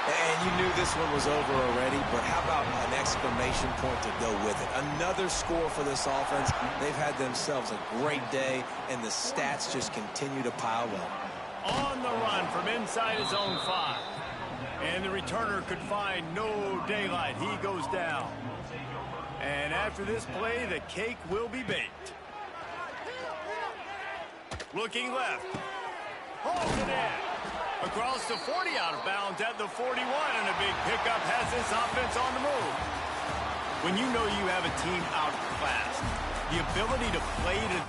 And And you knew this one was over already, but how about an exclamation point to go with it? Another score for this offense. They've had themselves a great day, and the stats just continue to pile up. On the run from inside his own 5. And the returner could find no daylight. He goes down. And after this play, the cake will be baked. Looking left. Holds it in. Across the 40, out of bounds at the 41, and a big pickup has this offense on the move. When you know you have a team outclassed, the ability to play to...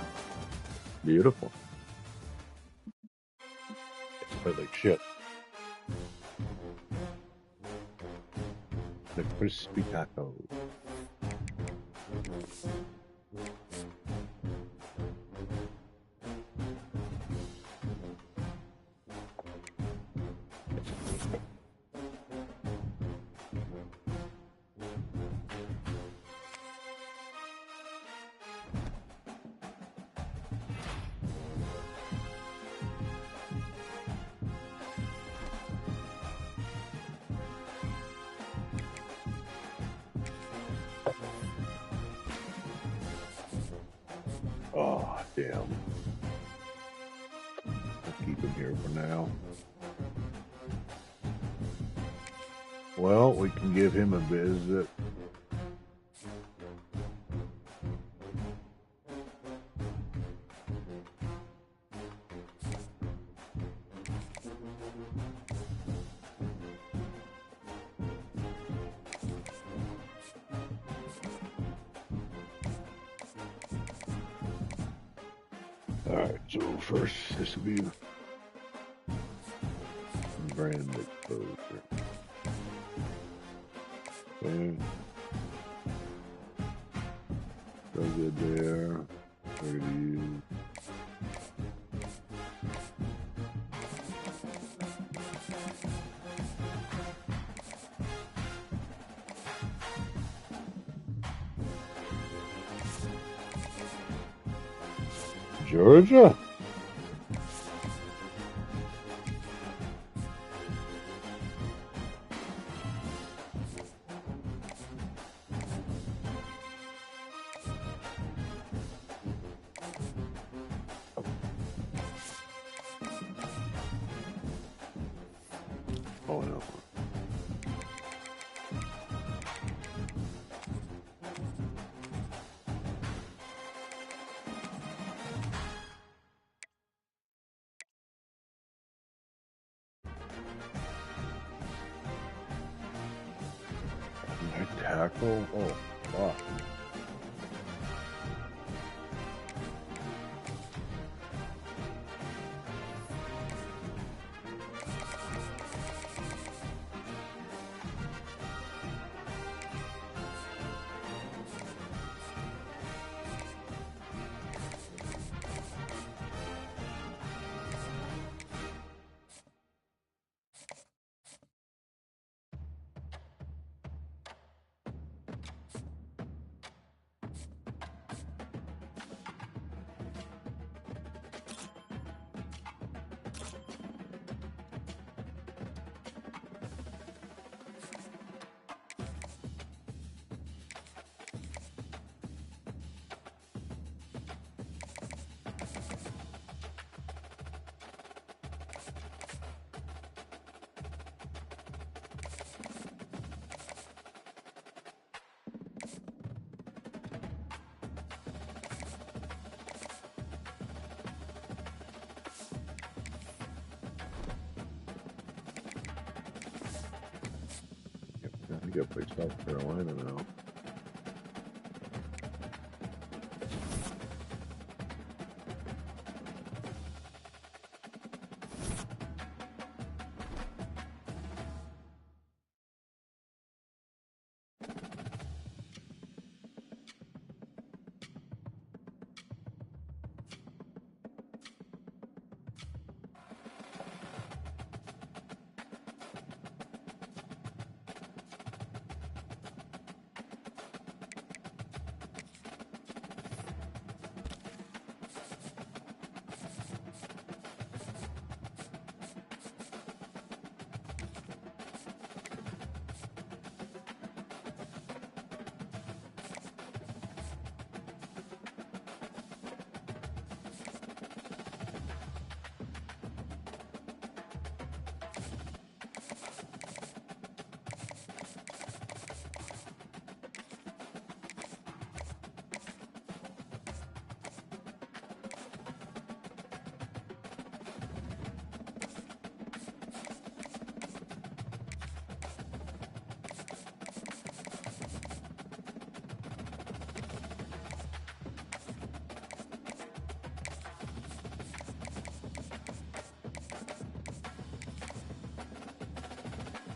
Beautiful. But like shit. The crispy taco. Oh, damn. I'll keep him here for now. Well, we can give him a visit. Alright, so first, this will be brand exposure. Okay. So good there. We're going to use Georgia. Oh no. Right tackle? Oh, fuck. I think I play South Carolina now.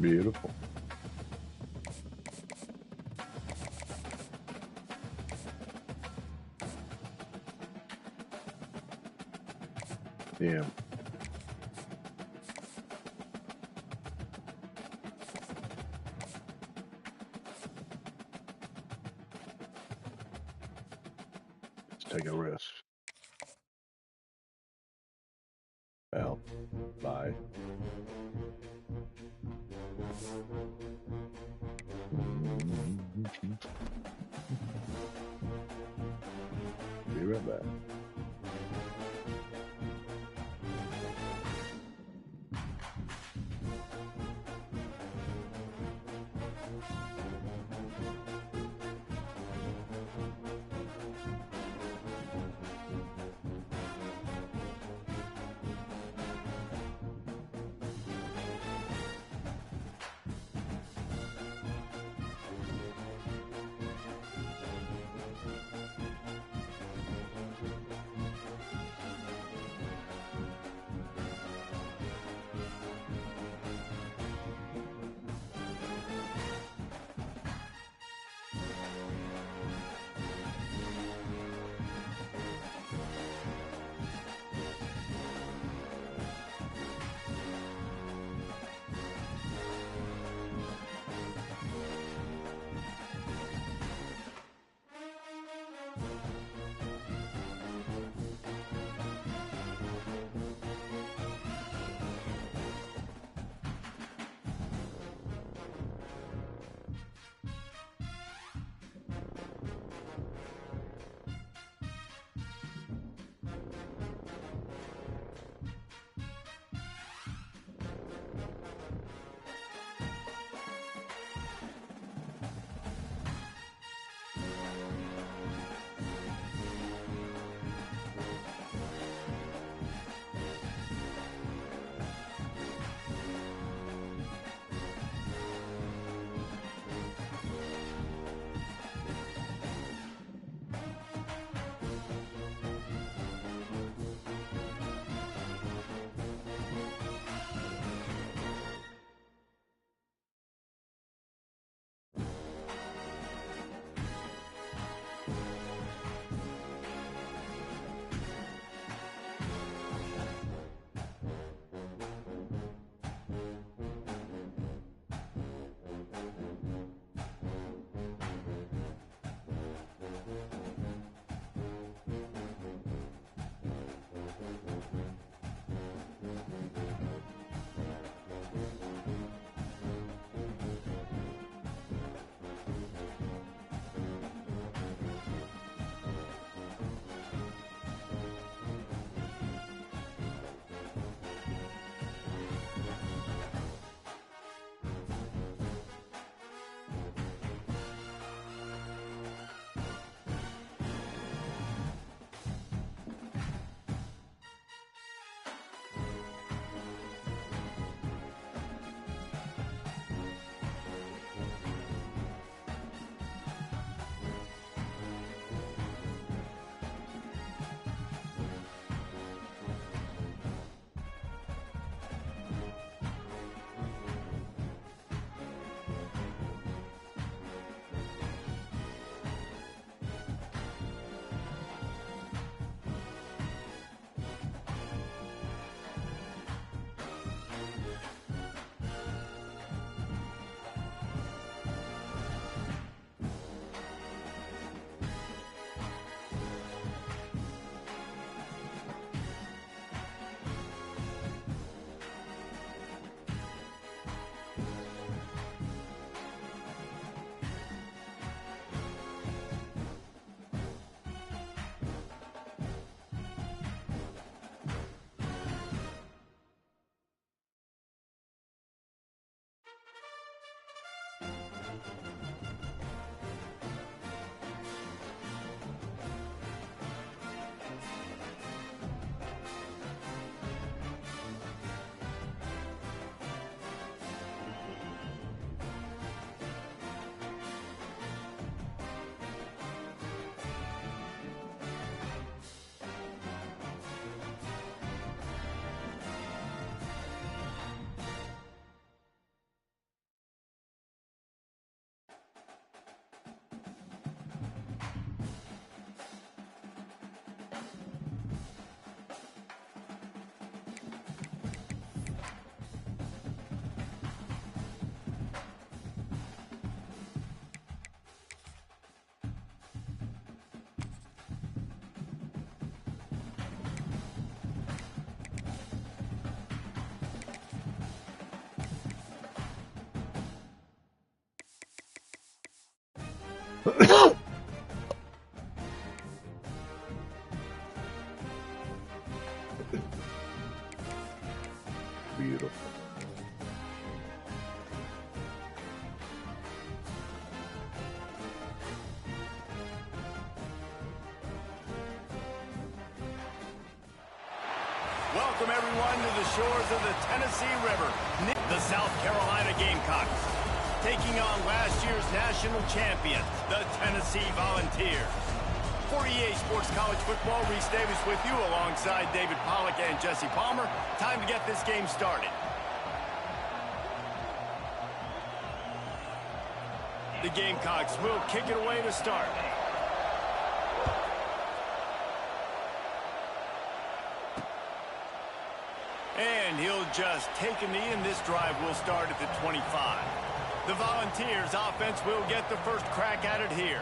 Beautiful. Damn. Let's take a rest. Well, bye. Be right back. Beautiful. Welcome, everyone, to the shores of the Tennessee River. The South Carolina Gamecocks taking on last year's national champions, the Tennessee Volunteers. For EA Sports College Football, Reese Davis with you alongside David Pollack and Jesse Palmer. Time to get this game started. The Gamecocks will kick it away to start. And he'll just take a knee, and this drive will start at the 25. The Volunteers offense will get the first crack at it here.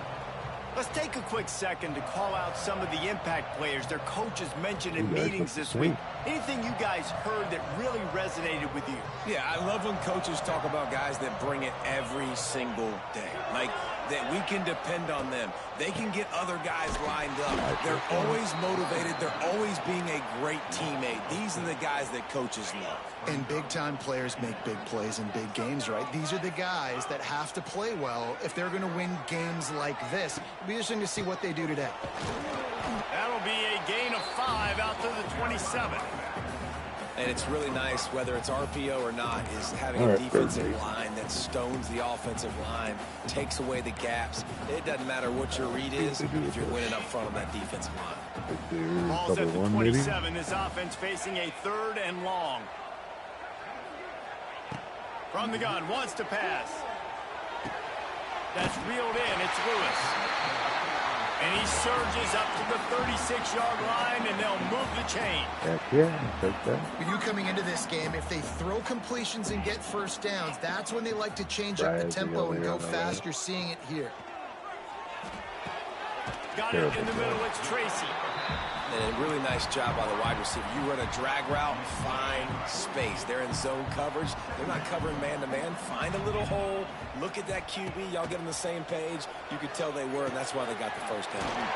Let's take a quick second to call out some of the impact players their coaches mentioned in meetings this week. Anything you guys heard that really resonated with you? Yeah, I love when coaches talk about guys that bring it every single day. Like, that we can depend on them. They can get other guys lined up. They're always motivated. They're always being a great teammate. These are the guys that coaches love. And big-time players make big plays in big games, right? These are the guys that have to play well if they're going to win games like this. It'll be interesting to see what they do today. That'll be a gain of 5 out to the 27. And it's really nice, whether it's RPO or not, is having a defensive line that stones the offensive line, takes away the gaps. It doesn't matter what your read is if you're winning up front on that defensive line. Ball's at the 27. This offense facing a 3rd and long. From the gun, wants to pass. That's reeled in. It's Lewis. And he surges up to the 36-yard line, and they'll move the chain. Heck yeah, take that. For you coming into this game, if they throw completions and get first downs, that's when they like to change up the tempo and go fast. You're seeing it here. Got it in the middle. It's Tracy. And a really nice job by the wide receiver. You run a drag route, find space. They're in zone coverage. They're not covering man-to-man. Find a little hole. Look at that QB. Y'all get on the same page. You could tell they were, and that's why they got the first down.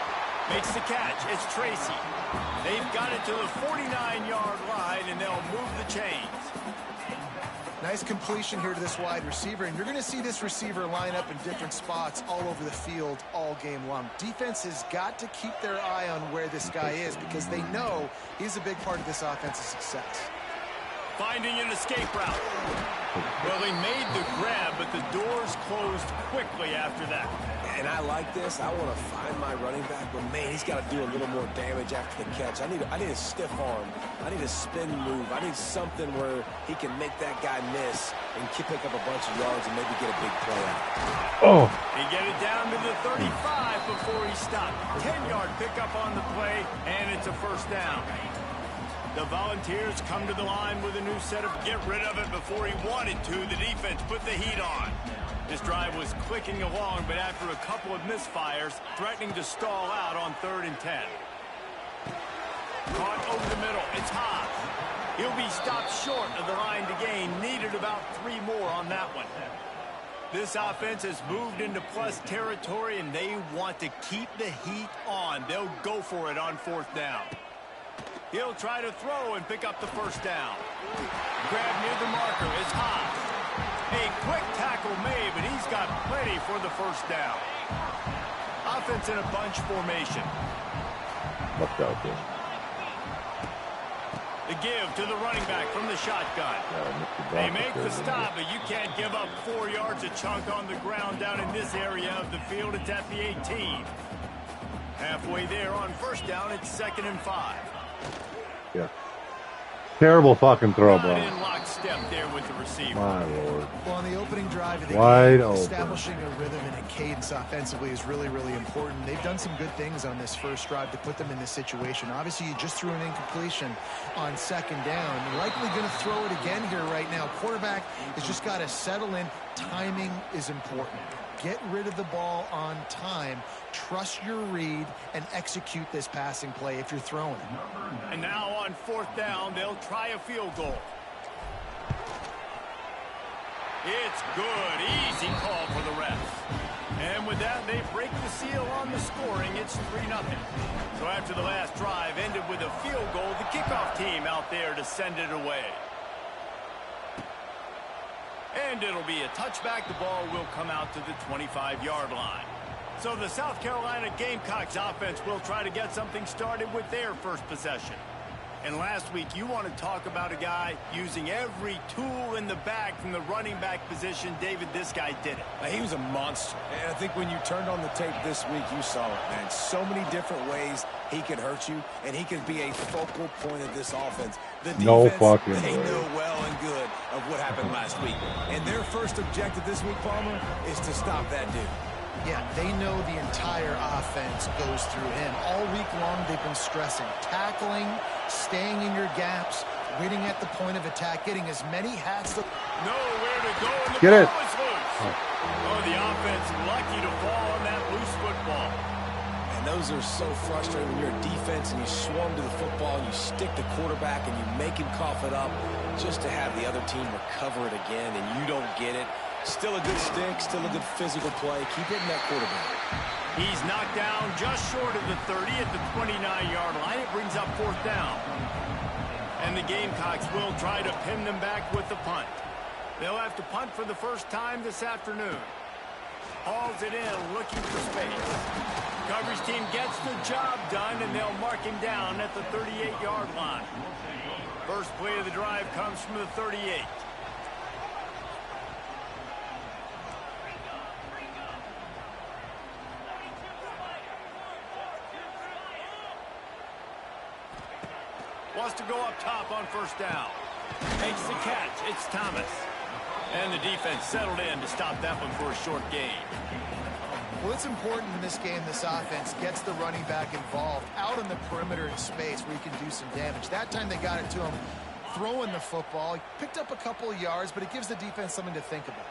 Makes the catch. It's Tracy. They've got it to the 49-yard line, and they'll move the chains. Nice completion here to this wide receiver, and you're going to see this receiver line up in different spots all over the field all game long. Defense has got to keep their eye on where this guy is because they know he's a big part of this offense's success. Finding an escape route. Well, they made the grab, but the doors closed quickly after that. And I like this. I want to find my running back, but man, he's got to do a little more damage after the catch. I need a stiff arm. I need a spin move. I need something where he can make that guy miss and pick up a bunch of yards and maybe get a big play out. Oh. He get it down to the 35 before he stopped. 10-yard pickup on the play, and it's a first down. The Volunteers come to the line with a new set of get rid of it before he wanted to. The defense put the heat on. This drive was clicking along, but after a couple of misfires, threatening to stall out on 3rd and 10. Caught over the middle. It's Haas. He'll be stopped short of the line to gain. Needed about 3 more on that one. This offense has moved into plus territory, and they want to keep the heat on. They'll go for it on 4th down. He'll try to throw and pick up the first down. Grab near the marker is Haas. A quick tackle made, but he's got plenty for the first down. Offense in a bunch formation. Look out there. The give to the running back from the shotgun. They make the stop, but you can't give up 4 yards a chunk on the ground down in this area of the field. It's at the 18. Halfway there on first down, it's 2nd and 5. Yeah. Terrible fucking throw, bro. In lockstep there with the receiver. My Lord. Well, on the opening drive of the Wide game, open. establishing a rhythm and a cadence offensively is really, really important. They've done some good things on this first drive to put them in this situation. Obviously, you just threw an incompletion on 2nd down. You're likely going to throw it again here right now. Quarterback has just got to settle in. Timing is important. Get rid of the ball on time. Trust your read and execute this passing play if you're throwing it. And now on 4th down, they'll try a field goal. It's good. Easy call for the refs. And with that, they break the seal on the scoring. It's 3-0. So after the last drive ended with a field goal, the kickoff team out there to send it away. And it'll be a touchback. The ball will come out to the 25-yard line. So the South Carolina Gamecocks offense will try to get something started with their first possession. And last week, you want to talk about a guy using every tool in the bag from the running back position. David, this guy did it. He was a monster. And I think when you turned on the tape this week, you saw it, man. So many different ways he could hurt you, and he could be a focal point of this offense. The defense, they know well and good of what happened last week. And their first objective this week, Palmer, is to stop that dude. Yeah, they know the entire offense goes through him. All week long, they've been stressing tackling, staying in your gaps, winning at the point of attack, getting as many hats. Nowhere to go, and the Get it. ball is loose. Oh, the offense lucky to fall on that loose football. And those are so frustrating when you're a defense and you swarm to the football, and you stick the quarterback, and you make him cough it up just to have the other team recover it again, and you don't get it. Still a good stick, still a good physical play. Keep hitting that quarterback. He's knocked down just short of the 30 at the 29-yard line. It brings up 4th down. And the Gamecocks will try to pin them back with the punt. They'll have to punt for the first time this afternoon. Hauls it in, looking for space. Coverage team gets the job done, and they'll mark him down at the 38-yard line. First play of the drive comes from the 38. Wants to go up top on 1st down. Makes the catch. It's Thomas. And the defense settled in to stop that one for a short gain. Well, it's important in this game this offense gets the running back involved out on the perimeter in space where he can do some damage. That time they got it to him throwing the football. He picked up a couple of yards, but it gives the defense something to think about.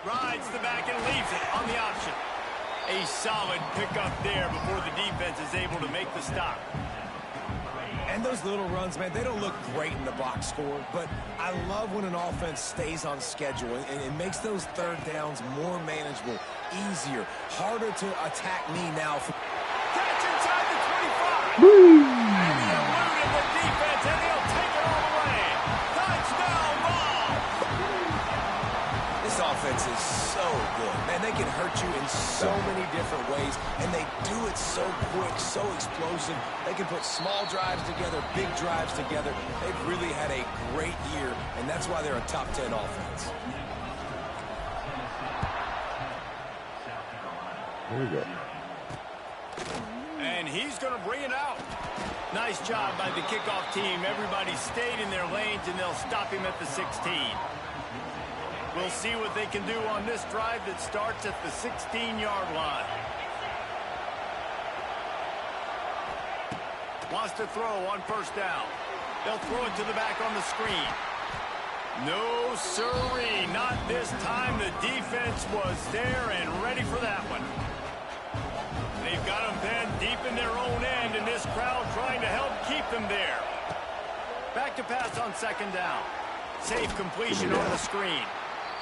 Rides the back and leaves it on the option. A solid pickup there before the defense is able to make the stop. And those little runs, man, they don't look great in the box score, but I love when an offense stays on schedule and it makes those 3rd downs more manageable, easier, harder to attack me now. Catch inside the 25. Woo! And he eluded the defense, and he'll take it all the way. Touchdown ball! This offense is so good. Man, they can hurt you in so many different ways, and they do it so quick, so explosive. They can put small drives together, big drives together. They've really had a great year, and that's why they're a top 10 offense. There you go. And he's going to bring it out. Nice job by the kickoff team. Everybody stayed in their lanes, and they'll stop him at the 16. We'll see what they can do on this drive that starts at the 16-yard line. Wants to throw on 1st down. They'll throw it to the back on the screen. No, sirree, not this time. The defense was there and ready for that one. They've got them pinned deep in their own end, and this crowd trying to help keep them there. Back to pass on 2nd down. Safe completion on the screen.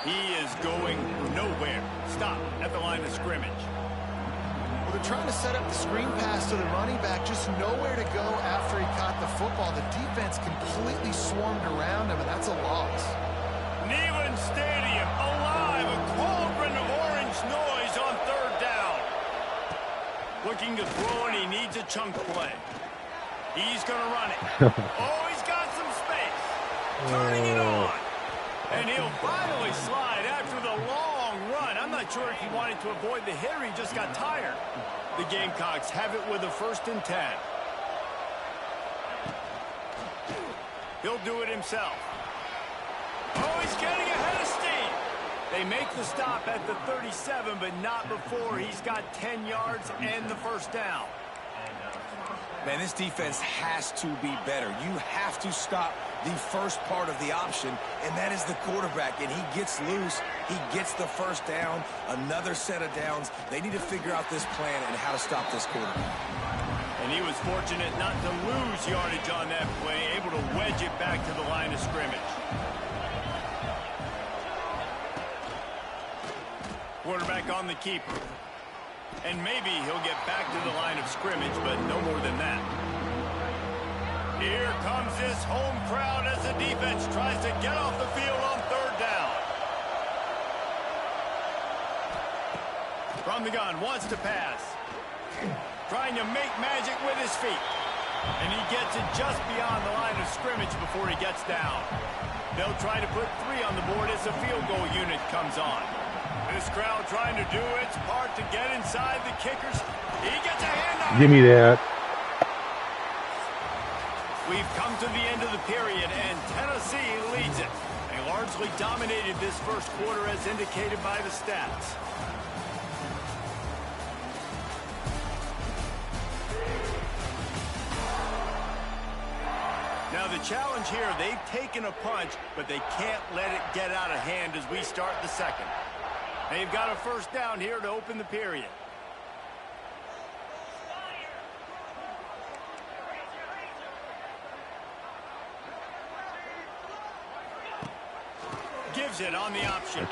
He is going nowhere. Stop at the line of scrimmage. Well, they're trying to set up the screen pass to the running back, just nowhere to go after he caught the football. The defense completely swarmed around him, and that's a loss. Neyland Stadium alive, a cauldron of orange noise on 3rd down. Looking to throw, and he needs a chunk play. He's going to run it. Oh, he's got some space. Turning it on. And he'll finally slide after the long run. I'm not sure if he wanted to avoid the hit or he just got tired. The Gamecocks have it with a 1st and 10. He'll do it himself. Oh, he's getting ahead of steam. They make the stop at the 37, but not before he's got 10 yards and the 1st down. Man, this defense has to be better. You have to stop the first part of the option, and that is the quarterback. And he gets loose. He gets the 1st down, another set of downs. They need to figure out this plan and how to stop this quarterback. And he was fortunate not to lose yardage on that play, able to wedge it back to the line of scrimmage. Quarterback on the keeper. And maybe he'll get back to the line of scrimmage, but no more than that. Here comes this home crowd as the defense tries to get off the field on third down. From the gun, wants to pass. Trying to make magic with his feet. And he gets it just beyond the line of scrimmage before he gets down. They'll try to put 3 on the board as the field goal unit comes on. This crowd trying to do its part to get inside the kickers. He gets a hand on it. Give me that. We've come to the end of the period, and Tennessee leads it. They largely dominated this first quarter as indicated by the stats. Now the challenge here, they've taken a punch, but they can't let it get out of hand as we start the second. They've got a first down here to open the period. Gives it on the option.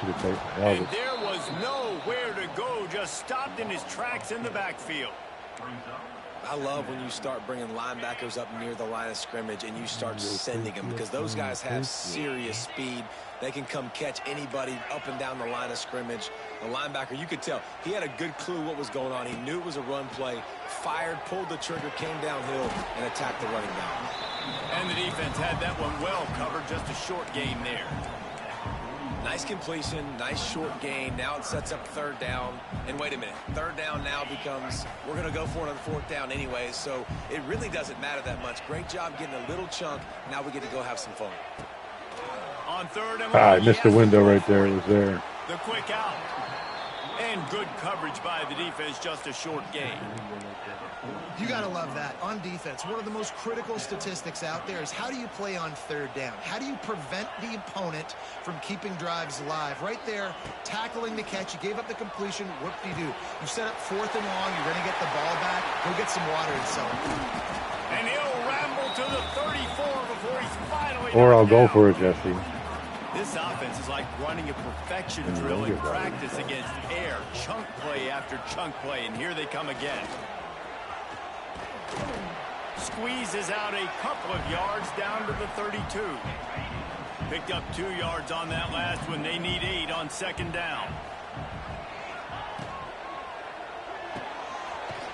And there was nowhere to go, just stopped in his tracks in the backfield. I love when you start bringing linebackers up near the line of scrimmage and you start sending them, because those guys have serious speed. They can come catch anybody up and down the line of scrimmage. The linebacker, you could tell, he had a good clue what was going on. He knew it was a run play, fired, pulled the trigger, came downhill, and attacked the running back. And the defense had that one well covered, just a short gain there. Nice completion, nice short gain. Now it sets up third down. And wait a minute, third down now becomes, we're going to go for it on fourth down anyway, so it really doesn't matter that much. Great job getting a little chunk. Now we get to go have some fun. On third and I missed the window right there. It was there. The quick out. And good coverage by the defense, just a short gain. You got to love that. On defense, one of the most critical statistics out there is how do you play on third down? How do you prevent the opponent from keeping drives alive? Right there, tackling the catch. You gave up the completion. Whoop-de-doo. You set up fourth and long. You're going to get the ball back. Go get some water and sell it. And he'll ramble to the 34 before he's finally Or I'll go down. for it, Jesse. This offense is like running a perfection drill in practice against air. Chunk play after chunk play, and here they come again. Squeezes out a couple of yards down to the 32. Picked up 2 yards on that last one. They need 8 on second down.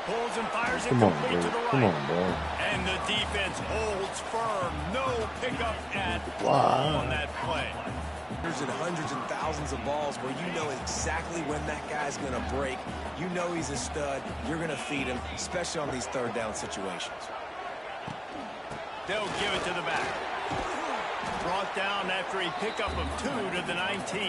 Pulls and fires it complete to the right. Come on, bro. And the defense holds firm. No pickup at all on that play. Hundreds and thousands of balls where you know exactly when that guy's going to break. You know he's a stud. You're going to feed him, especially on these third down situations. They'll give it to the back. Brought down after a pickup of 2 to the 19.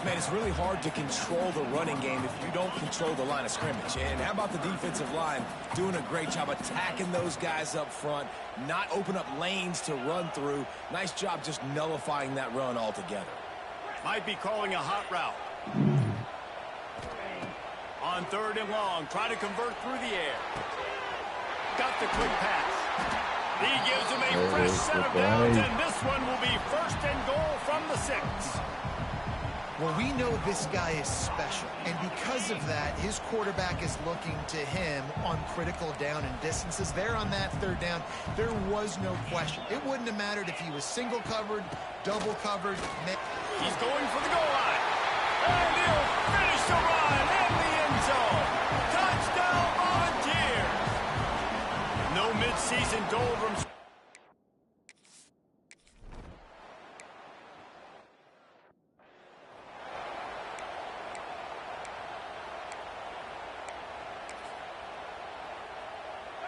Man, it's really hard to control the running game if you don't control the line of scrimmage. And how about the defensive line doing a great job attacking those guys up front, not open up lanes to run through. Nice job just nullifying that run altogether. Might be calling a hot route. On third and long, try to convert through the air. Got the quick pass. He gives him a fresh set of downs, and this one will be first and goal from the 6. Well, we know this guy is special, and because of that, his quarterback is looking to him on critical down and distances. There on that third down, there was no question. It wouldn't have mattered if he was single covered, double covered. He's going for the goal line. And he'll finish the run in the end zone. Touchdown, Volunteers. No midseason doldrums.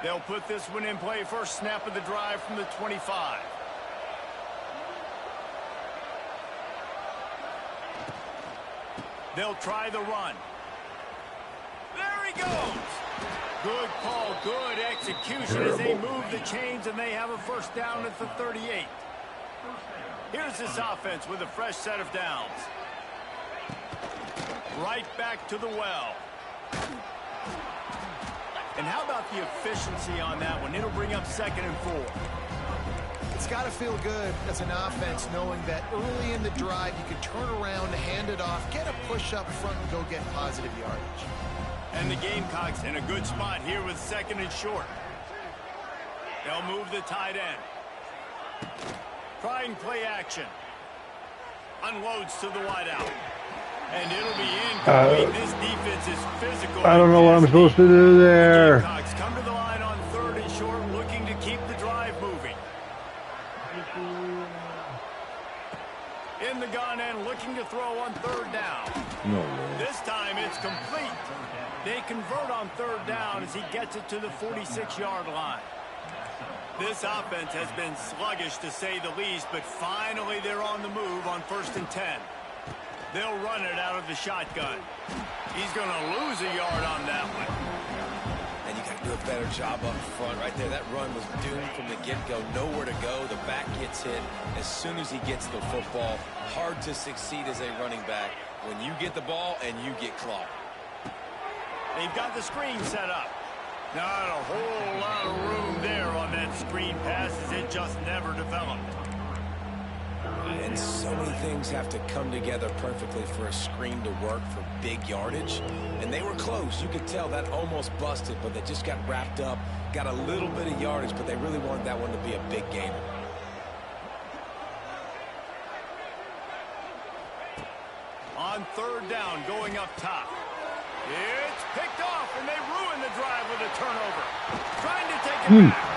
They'll put this one in play. First snap of the drive from the 25. They'll try the run. There he goes. Good call, good execution as they move the chains, and they have a first down at the 38. Here's this offense with a fresh set of downs. Right back to the well. And how about the efficiency on that one? It'll bring up second and 4. It's got to feel good as an offense knowing that early in the drive you can turn around, hand it off, get a push up front, and go get positive yardage. And the Gamecocks in a good spot here with 2nd and short. They'll move the tight end. Trying play action. Unloads to the wideout. And it'll be incomplete. This defense is physical. I don't know what I'm supposed to do there. Gamecocks come to the line on 3rd and short, looking to keep the drive moving. In the gun and looking to throw on 3rd down. No. This time it's complete. They convert on 3rd down as he gets it to the 46-yard line. This offense has been sluggish to say the least, but finally they're on the move on 1st and 10. They'll run it out of the shotgun. He's going to lose a yard on that one. And you got to do a better job up front right there. That run was doomed from the get-go. Nowhere to go. The back gets hit as soon as he gets the football. Hard to succeed as a running back when you get the ball and you get clocked. They've got the screen set up. Not a whole lot of room there on that screen pass as it just never developed. And so many things have to come together perfectly for a screen to work for big yardage. And they were close. You could tell that almost busted, but they just got wrapped up, got a little bit of yardage, but they really wanted that one to be a big gainer. On 3rd down, going up top. It's picked off, and they ruin the drive with a turnover. Trying to take it back.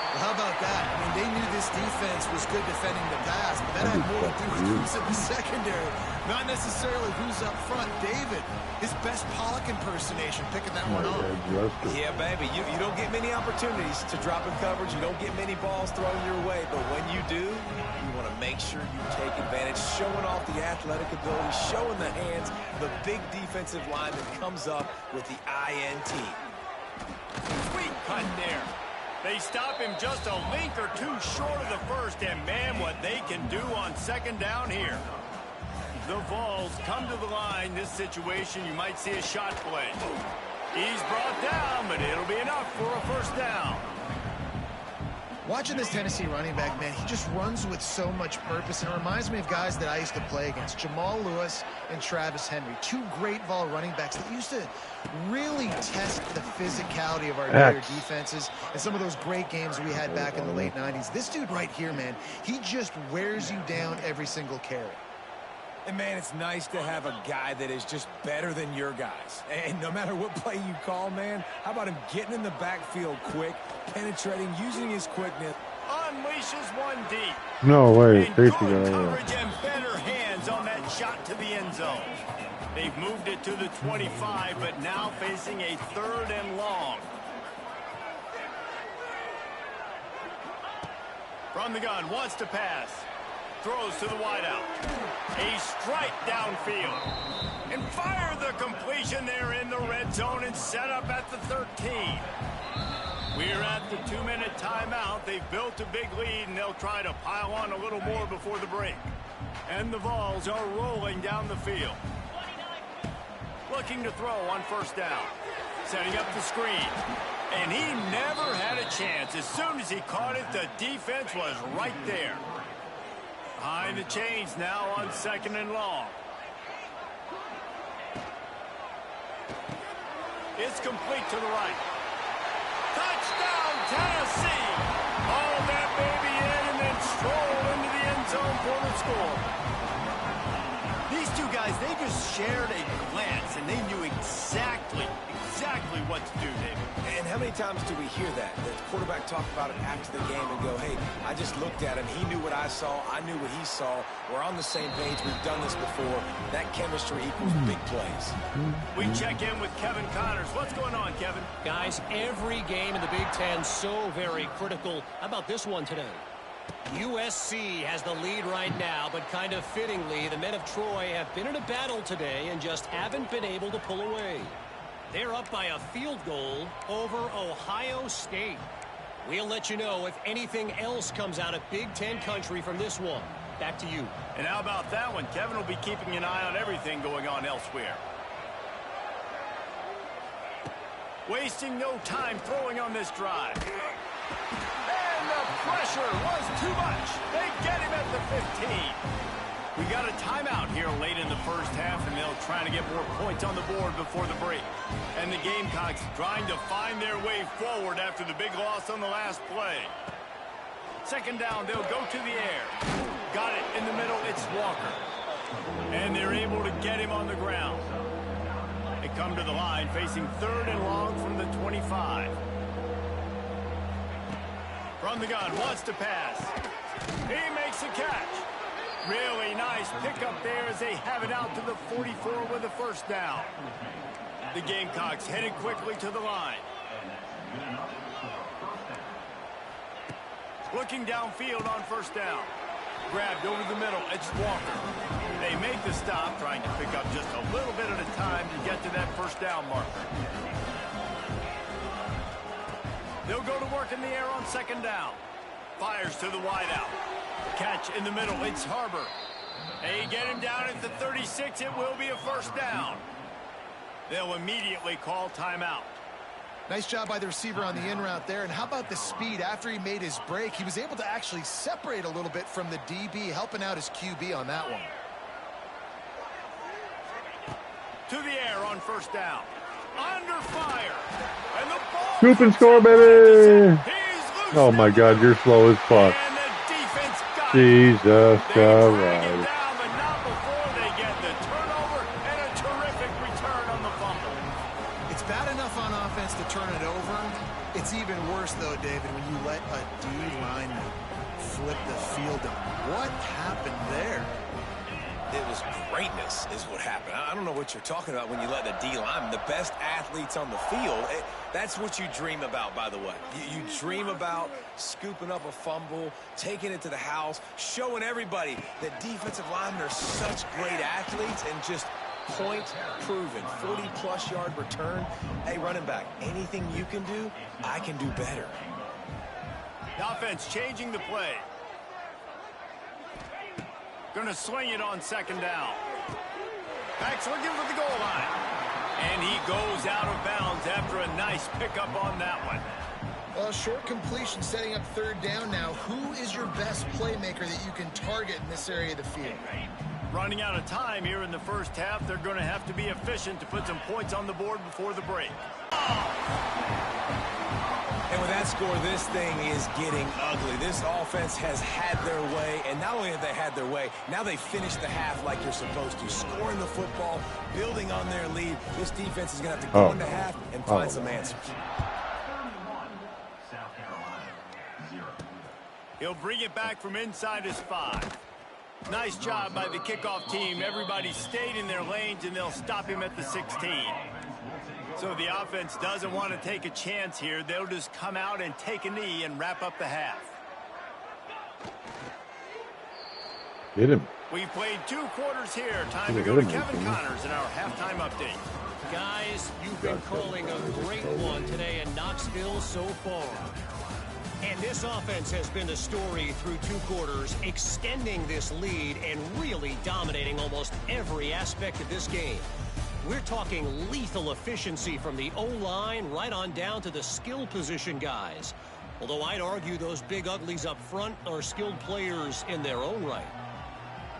Well, how about that? I mean, they knew this defense was good defending the pass, but that had more to do with who's in the secondary, not necessarily who's up front. David, his best Pollock impersonation, picking that one off. Yeah, baby, you don't get many opportunities to drop in coverage. You don't get many balls thrown your way, but when you do, you want to make sure you take advantage, showing off the athletic ability, showing the hands, the big defensive line that comes up with the INT. Sweet cut there. They stop him just a link or two short of the first, and man, what they can do on 2nd down here. The Vols come to the line. This situation, you might see a shot play. He's brought down, but it'll be enough for a 1st down. Watching this Tennessee running back, man, he just runs with so much purpose, and it reminds me of guys that I used to play against, Jamal Lewis and Travis Henry, 2 great Vol running backs that used to really test the physicality of our defenses and some of those great games we had back in the late 90s. This dude right here, man, he just wears you down every single carry. And, man, it's nice to have a guy that is just better than your guys. And no matter what play you call, man, how about him getting in the backfield quick, penetrating, using his quickness. Unleashes one deep. No way. And good coverage and better hands on that shot to the end zone. They've moved it to the 25, but now facing a 3rd and long. From the gun, wants to pass. Throws to the wideout. A strike downfield. And fire the completion there in the red zone and set up at the 13. We're at the 2-minute timeout. They've built a big lead, and they'll try to pile on a little more before the break. And the Vols are rolling down the field. Looking to throw on 1st down. Setting up the screen. And he never had a chance. As soon as he caught it, the defense was right there. Behind the chains now on 2nd and long. It's complete to the right. Touchdown, Tennessee! Haul that baby in and then stroll into the end zone for the score. These 2 guys, they just shared a glance, and they knew exactly what to do, David. And how many times do we hear that? The quarterback talk about it after the game and go, hey, I just looked at him. He knew what I saw. I knew what he saw. We're on the same page. We've done this before. That chemistry equals big plays. We check in with Kevin Connors. What's going on, Kevin? Guys, every game in the Big Ten so very critical. How about this one today? USC has the lead right now, but kind of fittingly, the men of Troy have been in a battle today and just haven't been able to pull away. They're up by a field goal over Ohio State. We'll let you know if anything else comes out of Big Ten country from this one. Back to you. And how about that one? Kevin will be keeping an eye on everything going on elsewhere. Wasting no time throwing on this drive. And the pressure was too much. They get him at the 15. We got a timeout here late in the first half, and they'll try to get more points on the board before the break. And the Gamecocks trying to find their way forward after the big loss on the last play. Second down, they'll go to the air. Got it in the middle, it's Walker. And they're able to get him on the ground. They come to the line facing 3rd and long from the 25. From the gun, wants to pass. He makes a catch. Really nice pickup there as they have it out to the 44 with a first down. The Gamecocks headed quickly to the line. Looking downfield on first down. Grabbed over the middle, it's Walker. They make the stop, trying to pick up just a little bit at a time to get to that first down marker. They'll go to work in the air on second down. Fires to the wideout. Catch in the middle, it's Harbor. They get him down at the 36, it will be a first down. They'll immediately call timeout. Nice job by the receiver on the in route there. And how about the speed? After he made his break, he was able to actually separate a little bit from the DB, helping out his QB on that one. To the air on first down. Under fire. And the ball. Scoop and score, baby. Oh my God, you're slow as fuck. And the defense got Jesus Christ. Christ. Down, but not before they get the turnover and a terrific return on the fumble. It's bad enough on offense to turn it over. It's even worse, though, David, when you let a D lineman flip the field. What happened there? It was greatness is what happened. I don't know what you're talking about when you let the D lineman, the best athletes on the field, that's what you dream about, by the way. You dream about scooping up a fumble, taking it to the house, showing everybody that defensive linemen are such great athletes and just point proven. 40-plus yard return. Hey, running back, anything you can do, I can do better. The offense changing the play. Gonna swing it on second down. Backs looking for the goal line. And he goes out of bounds after a nice pickup on that one. Well, short completion setting up third down now. Who is your best playmaker that you can target in this area of the field? Running out of time here in the first half. They're going to have to be efficient to put some points on the board before the break. And with that score, this thing is getting ugly. This offense has had their way, and not only have they had their way, now they finished the half like you're supposed to, scoring the football, building on their lead. This defense is going to have to go into half and find some answers. He'll bring it back from inside his 5. Nice job by the kickoff team. Everybody stayed in their lanes, and they'll stop him at the 16. So the offense doesn't want to take a chance here. They'll just come out and take a knee and wrap up the half. Get him. We've played 2 quarters here. Time to go to Kevin Connors in our halftime update. Guys, you've been calling a great one today in Knoxville so far. And this offense has been the story through 2 quarters, extending this lead and really dominating almost every aspect of this game. We're talking lethal efficiency from the O-line right on down to the skill position guys. Although I'd argue those big uglies up front are skilled players in their own right.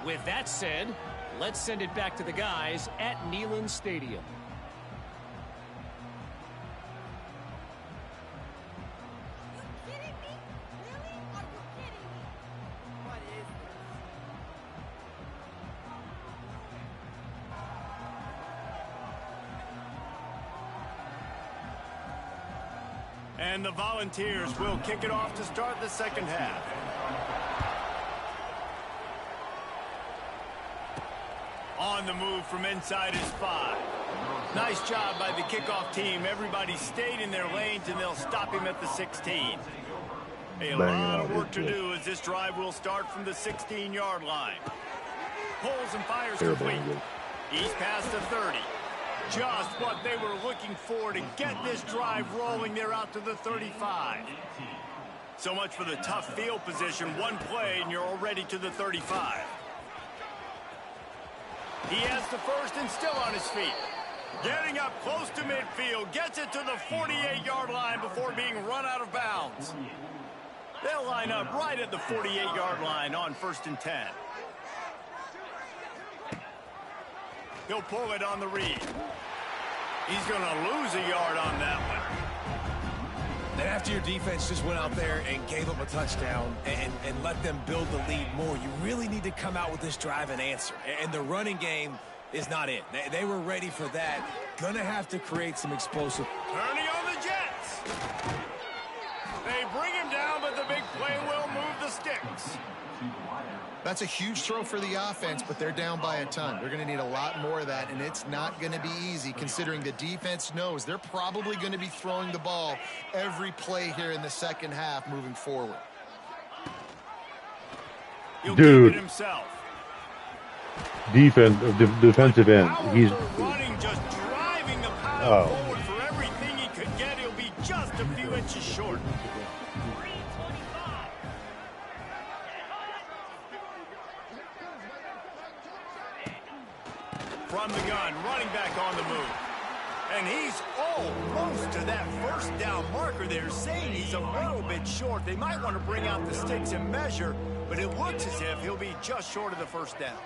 With that said, let's send it back to the guys at Neyland Stadium. And the Volunteers will kick it off to start the second half. On the move from inside his 5. Nice job by the kickoff team. Everybody stayed in their lanes, and they'll stop him at the 16. A lot of work to do as this drive will start from the 16-yard line. Pulls and fires complete. He's past the 30. Just what they were looking for to get this drive rolling. They're out to the 35. So much for the tough field position. One play, and you're already to the 35. He has the first and still on his feet. Getting up close to midfield. Gets it to the 48-yard line before being run out of bounds. They'll line up right at the 48-yard line on 1st and 10. He'll pull it on the read. He's going to lose a yard on that one. And after your defense just went out there and gave up a touchdown and let them build the lead more, you really need to come out with this drive and answer. And the running game is not it. They were ready for that. Gonna have to create some explosive. Turning on the Jets. They bring him down, but the big play will move the sticks. That's a huge throw for the offense, but they're down by a ton. They're going to need a lot more of that, and it's not going to be easy considering the defense knows they're probably going to be throwing the ball every play here in the second half moving forward. He'll Dude. keep it himself. Defensive end. He's running, just driving the pile forward for everything he could get. He'll be just a few inches short. From the gun, running back on the move. And he's almost to that first down marker there, saying he's a little bit short. They might want to bring out the sticks and measure, but it looks as if he'll be just short of the first down.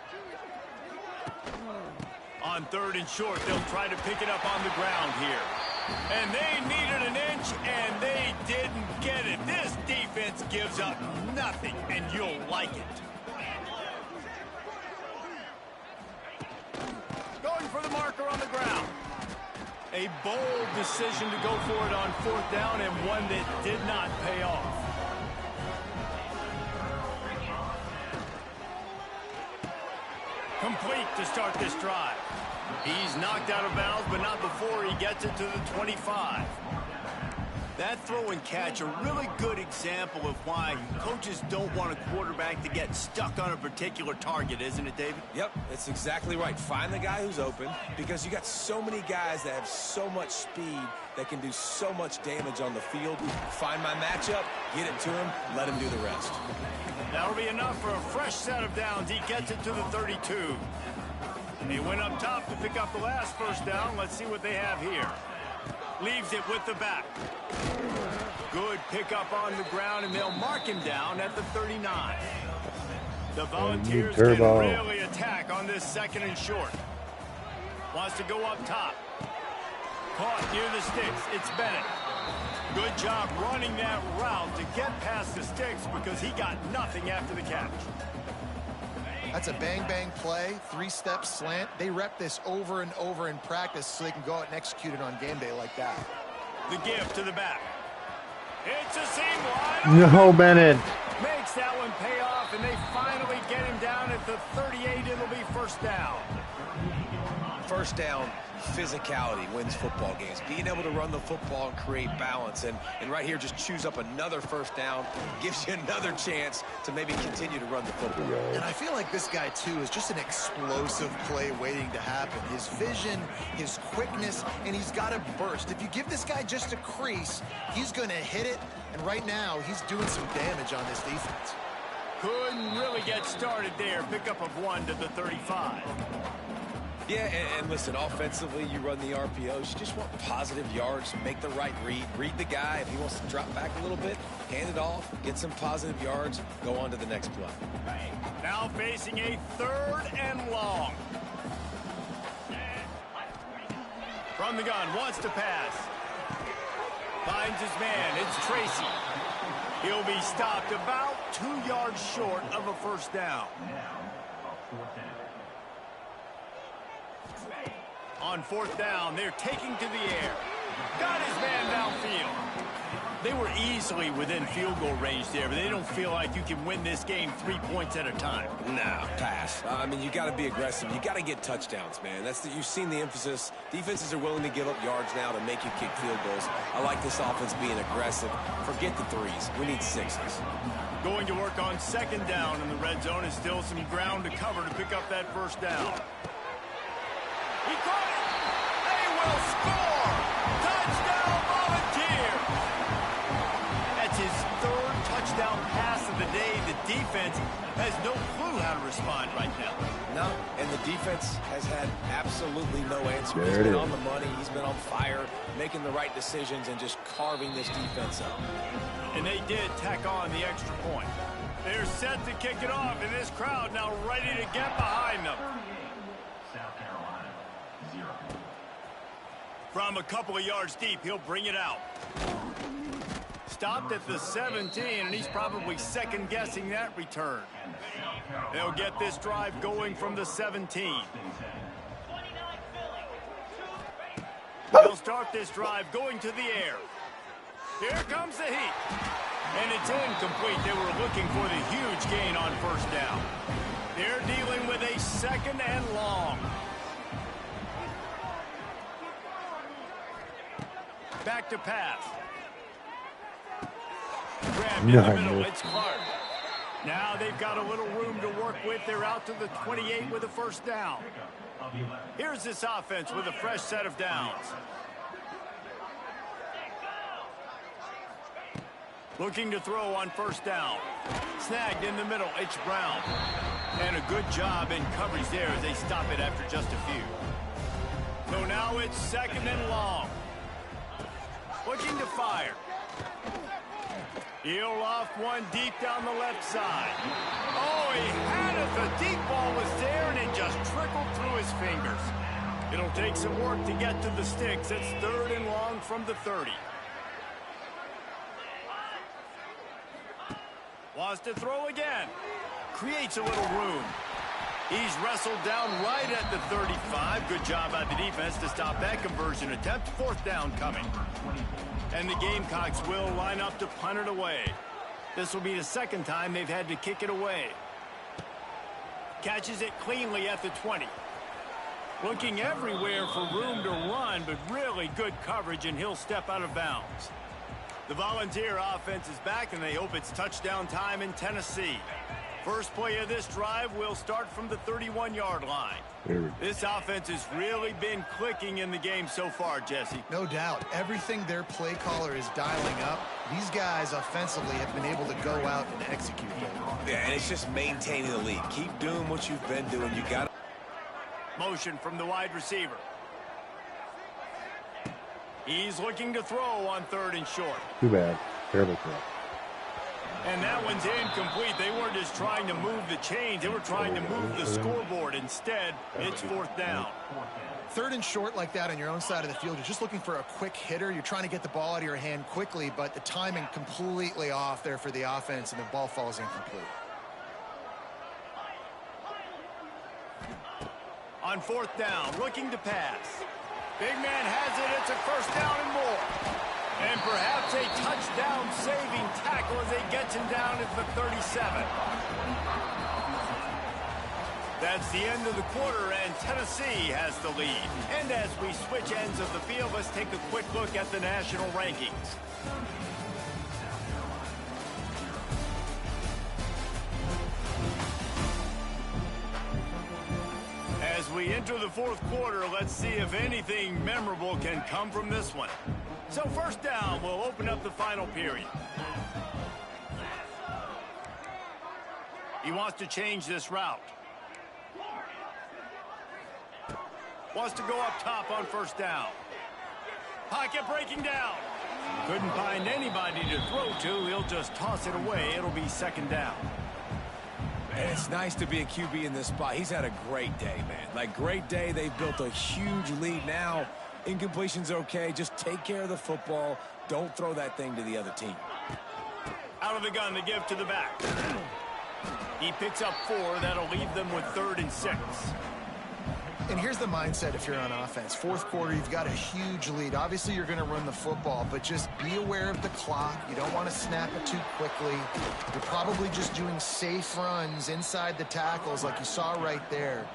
On 3rd and short, they'll try to pick it up on the ground here. And they needed an inch, and they didn't get it. This defense gives up nothing, and you'll like it. Going for the marker on the ground. A bold decision to go for it on 4th down, and one that did not pay off. Complete to start this drive. He's knocked out of bounds, but not before he gets it to the 25. That throw and catch, a really good example of why coaches don't want a quarterback to get stuck on a particular target, isn't it, David? Yep, that's exactly right. Find the guy who's open, because you got so many guys that have so much speed that can do so much damage on the field. Find my matchup, get it to him, let him do the rest. That'll be enough for a fresh set of downs. He gets it to the 32. He went up top to pick up the last first down. Let's see what they have here. Leaves it with the back. Good pickup on the ground, and they'll mark him down at the 39. The Volunteers can really attack on this 2nd and short. Wants to go up top. Caught near the sticks. It's Bennett. Good job running that route to get past the sticks because he got nothing after the catch. That's a bang-bang play, 3-step slant. They rep this over and over in practice so they can go out and execute it on game day like that. The give to the back. It's a seam wide. no Bennett. Makes that one pay off, and they finally get him down at the 38. It'll be 1st down. 1st down, physicality wins football games. Being able to run the football and create balance. And right here, just choose up another 1st down. Gives you another chance to maybe continue to run the football. And I feel like this guy, too, is just an explosive play waiting to happen. His vision, his quickness, and he's got a burst. If you give this guy just a crease, he's going to hit it. And right now, he's doing some damage on this defense. Couldn't really get started there. Pickup of 1 to the 35. Yeah, and listen, offensively, you run the RPOs. You just want positive yards, make the right read. Read the guy. If he wants to drop back a little bit, hand it off, get some positive yards, go on to the next play. Now facing a 3rd and long. From the gun, wants to pass. Finds his man. It's Tracy. He'll be stopped about 2 yards short of a 1st down. On 4th down, they're taking to the air. Got his man downfield. They were easily within field goal range there, but they don't feel like you can win this game 3 points at a time. No, pass. I mean, you got to be aggressive. You got to get touchdowns, man. You've seen the emphasis. Defenses are willing to give up yards now to make you kick field goals. I like this offense being aggressive. Forget the 3s. We need 6s. Going to work on 2nd down in the red zone is still some ground to cover to pick up that 1st down. He caught it. They will score. Touchdown, Volunteers. That's his 3rd touchdown pass of the today, the defense has no clue how to respond right now. No, and the defense has had absolutely no answer. There He's it been is. on the money. He's been on fire, making the right decisions and just carving this defense up. And they did tack on the extra point. They're set to kick it off, and this crowd now ready to get behind them. From a couple of yards deep, he'll bring it out. Stopped at the 17, and he's probably second-guessing that return. They'll get this drive going from the 17. They'll start this drive going to the air. Here comes the heat. And it's incomplete. They were looking for the huge gain on first down. They're dealing with a second and long. Back to pass. Grabbed in the middle. It's Clark. Now they've got a little room to work with. They're out to the 28 with a first down. Here's this offense with a fresh set of downs. Looking to throw on first down. Snagged in the middle. It's Brown. And a good job in coverage there as they stop it after just a few. So now it's second and long. Looking to fire. He'll off one deep down the left side. Oh, he had it. The deep ball was there, and it just trickled through his fingers. It'll take some work to get to the sticks. It's third and long from the 30. Wants to throw again. Creates a little room. He's wrestled down right at the 35. Good job by the defense to stop that conversion attempt. Fourth down coming. And the Gamecocks will line up to punt it away. This will be the second time they've had to kick it away. Catches it cleanly at the 20. Looking everywhere for room to run, but really good coverage, and he'll step out of bounds. The Volunteer offense is back, and they hope it's touchdown time in Tennessee. First play of this drive will start from the 31-yard line. This offense has really been clicking in the game so far, Jesse. No doubt. Everything their play caller is dialing up, these guys offensively have been able to go out and execute. Yeah, and it's just maintaining the lead. Keep doing what you've been doing. You got motion from the wide receiver. He's looking to throw on third and short. Too bad. Terrible throw. And that one's incomplete. They weren't just trying to move the chains. They were trying to move the scoreboard. Instead, it's fourth down. Third and short like that on your own side of the field, you're just looking for a quick hitter. You're trying to get the ball out of your hand quickly, but the timing completely off there for the offense, and the ball falls incomplete. On fourth down, looking to pass. Big man has it. It's a first down and more. And perhaps a touchdown-saving tackle as they get him down at the 37. That's the end of the quarter, and Tennessee has the lead. And as we switch ends of the field, let's take a quick look at the national rankings. As we enter the fourth quarter, let's see if anything memorable can come from this one. So first down will open up the final period. He wants to change this route. Wants to go up top on first down. Pocket breaking down. Couldn't find anybody to throw to. He'll just toss it away. It'll be second down. And it's nice to be a QB in this spot. He's had a great day, man. Like, great day. They've built a huge lead now. Incompletion's okay. Just take care of the football. Don't throw that thing to the other team. Out of the gun to give to the back. He picks up 4. That'll leave them with 3rd and 6. And here's the mindset if you're on offense. Fourth quarter, you've got a huge lead. Obviously, you're going to run the football, but just be aware of the clock. You don't want to snap it too quickly. You're probably just doing safe runs inside the tackles like you saw right there.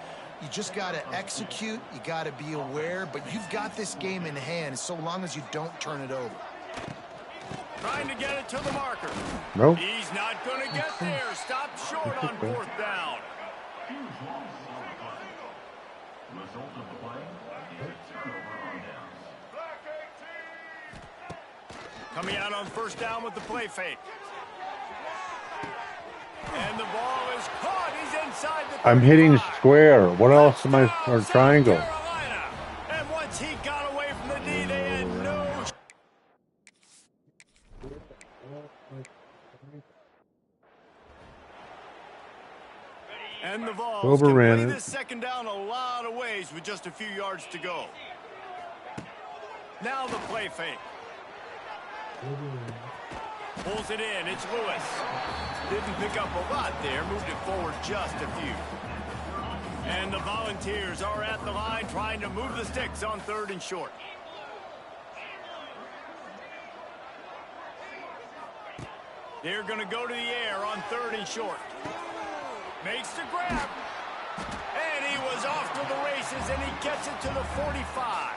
You just got to execute. You got to be aware, but you've got this game in hand so long as you don't turn it over. Trying to get it to the marker. Nope. He's not going to get there. Stopped short on fourth down. Coming out on first down with the play fake. caught. He's inside the 35. I'm hitting square. What else am I? Or triangle? Carolina. And once he got away from the D, they had no. And the Vols can play this second down a lot of ways with just a few yards to go. Now the play fake. Pulls it in. It's Lewis. Didn't pick up a lot there. Moved it forward just a few. And the Volunteers are at the line trying to move the sticks on 3rd and short. They're going to go to the air on 3rd and short. Makes the grab. And he was off to the races, and he gets it to the 45.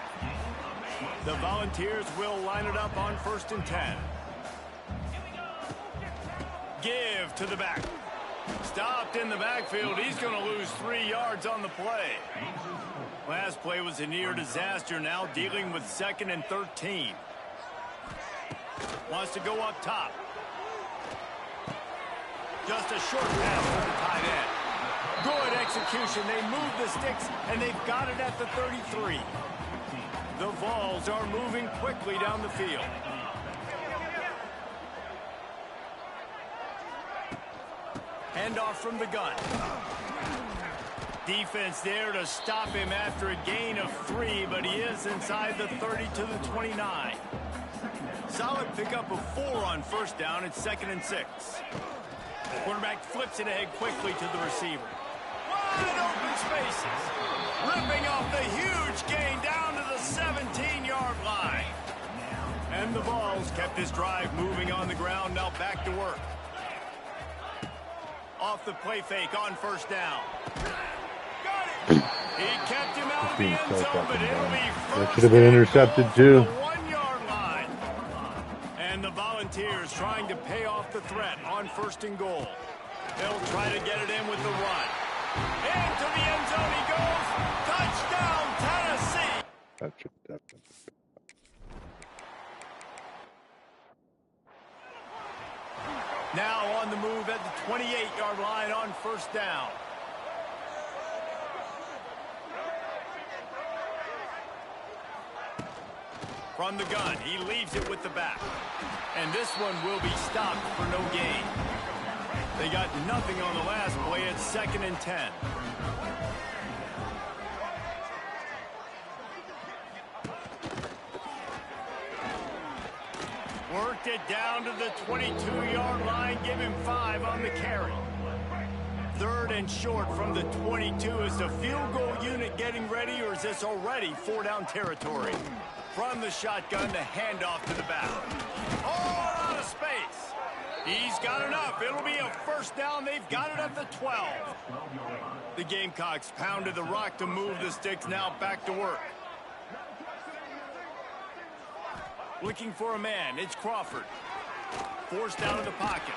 The Volunteers will line it up on 1st and 10. Give to the back. Stopped in the backfield. He's going to lose 3 yards on the play. Last play was a near disaster. Now dealing with 2nd and 13. Wants to go up top. Just a short pass to the tight end. Good execution. They move the sticks, and they've got it at the 33. The Vols are moving quickly down the field. Handoff from the gun. Defense there to stop him after a gain of 3, but he is inside the 30 to the 29. Solid pickup of 4 on 1st down. It's 2nd and 6. The quarterback flips it ahead quickly to the receiver. Wide open spaces. Ripping off the huge gain down to the 17-yard line. And the Vols kept this drive moving on the ground. Now back to work. Off the play fake on 1st down. Got it. He kept him out of the end zone, but it'll be first. That should have been intercepted too. 1-yard line. And the Volunteers trying to pay off the threat on 1st and goal. They'll try to get it in with the run. Into the end zone he goes. Touchdown, Tennessee. That should definitely. Now on the move at the 28-yard line on 1st down. From the gun, he leaves it with the back. And this one will be stopped for no gain. They got nothing on the last play. It's 2nd and 10. Worked it down to the 22-yard line. Give him 5 on the carry. 3rd and short from the 22. Is the field goal unit getting ready, or is this already 4-down territory? From the shotgun, the handoff to the back. All out of space. He's got enough. It'll be a 1st down. They've got it at the 12. The Gamecocks pounded the rock to move the sticks. Now back to work. Looking for a man. It's Crawford. Forced out of the pocket.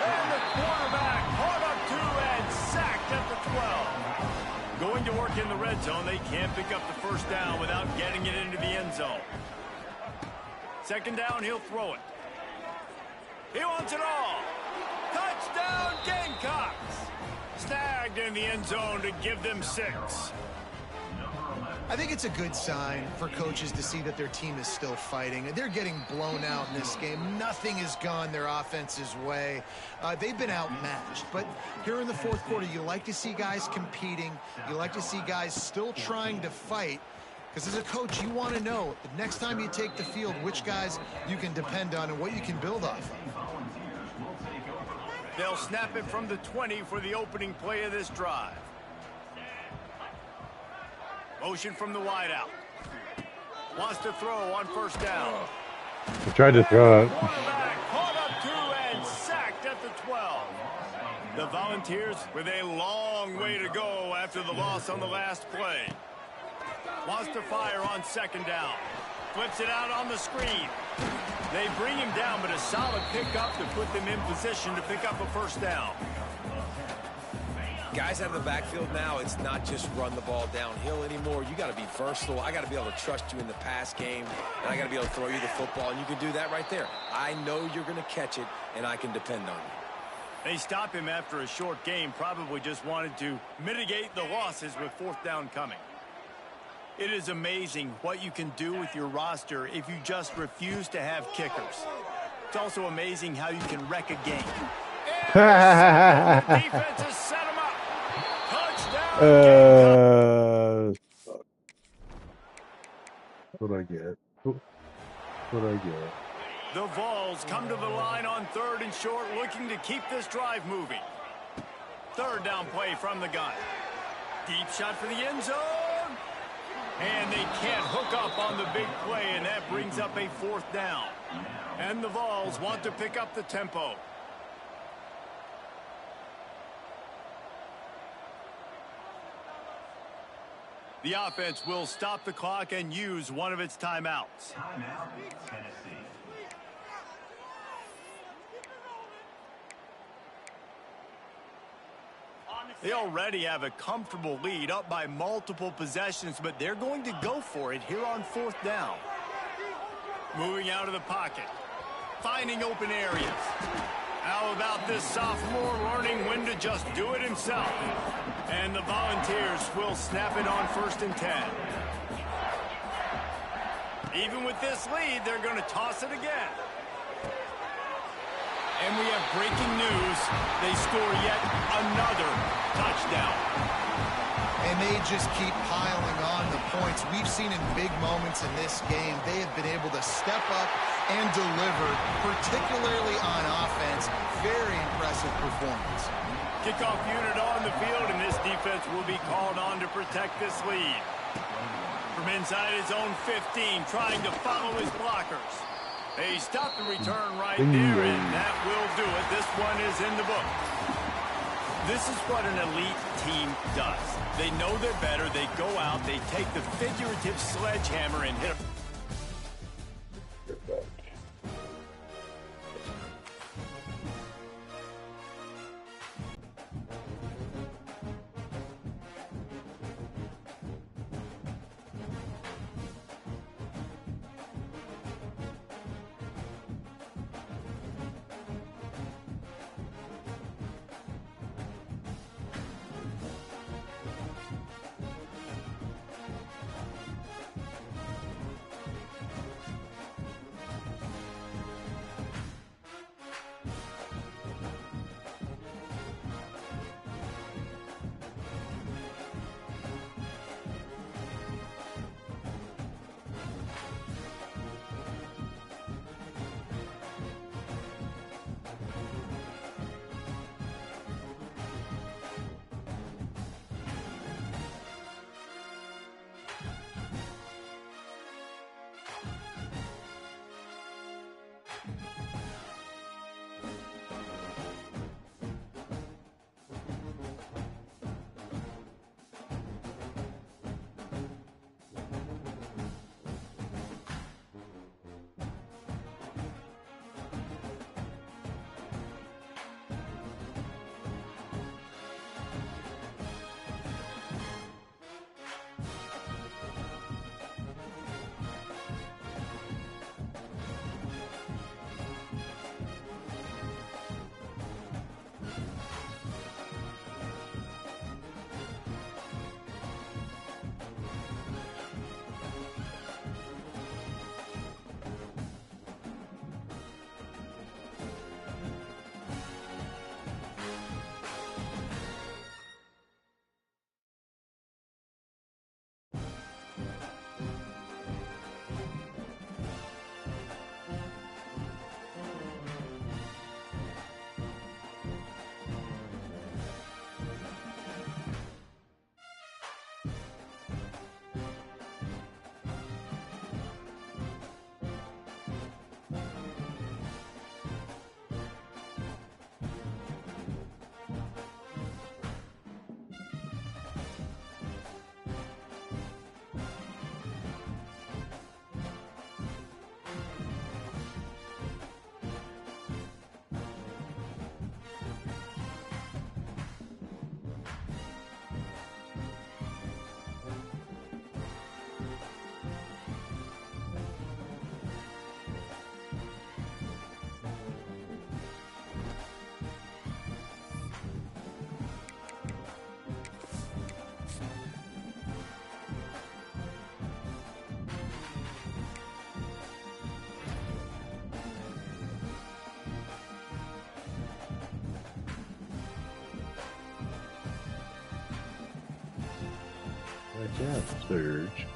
And the quarterback caught up to and sacked at the 12. Going to work in the red zone. They can't pick up the 1st down without getting it into the end zone. 2nd down, he'll throw it. He wants it all. Touchdown, Gamecocks. Snagged in the end zone to give them 6. I think it's a good sign for coaches to see that their team is still fighting. They're getting blown out in this game. Nothing has gone their offense's way. They've been outmatched. But here in the 4th quarter, you like to see guys competing. You like to see guys still trying to fight. Because as a coach, you want to know the next time you take the field, which guys you can depend on and what you can build off of. They'll snap it from the 20 for the opening play of this drive. Motion from the wideout. Wants to throw on 1st down. He tried to throw it. Quarterback caught up to and sacked at the 12. The Volunteers with a long way to go after the loss on the last play. Wants to fire on 2nd down. Flips it out on the screen. They bring him down, but a solid pickup to put them in position to pick up a 1st down. Guys out of the backfield now, it's not just run the ball downhill anymore. You got to be versatile. I got to be able to trust you in the pass game, and I got to be able to throw you the football, and you can do that right there. I know you're going to catch it, and I can depend on you. They stop him after a short game, probably just wanted to mitigate the losses with 4th down coming. It is amazing what you can do with your roster if you just refuse to have kickers. It's also amazing how you can wreck a game. And the defense has set him up. Touchdown. What I get? What I get? The Vols come to the line on 3rd and short, looking to keep this drive moving. 3rd down play from the gun. Deep shot for the end zone. And they can't hook up on the big play, and that brings up a 4th down. And the Vols want to pick up the tempo. The offense will stop the clock and use one of its timeouts. Timeout, Tennessee. They already have a comfortable lead, up by multiple possessions, but they're going to go for it here on 4th down. Moving out of the pocket. Finding open areas. How about this sophomore learning when to just do it himself? And the Volunteers will snap it on 1st and 10. Even with this lead, they're going to toss it again. And we have breaking news. They score yet another touchdown. And they just keep piling on the points. We've seen in big moments in this game, they have been able to step up and deliver, particularly on offense. Very impressive performance. Kickoff unit on the field, and this defense will be called on to protect this lead. From inside his own 15, trying to follow his blockers. They stop the return right there, and that will do it. This one is in the book. This is what an elite team does. They know they're better. They go out. They take the figurative sledgehammer and hit them. Watch out, Surge.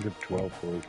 Get 12 for his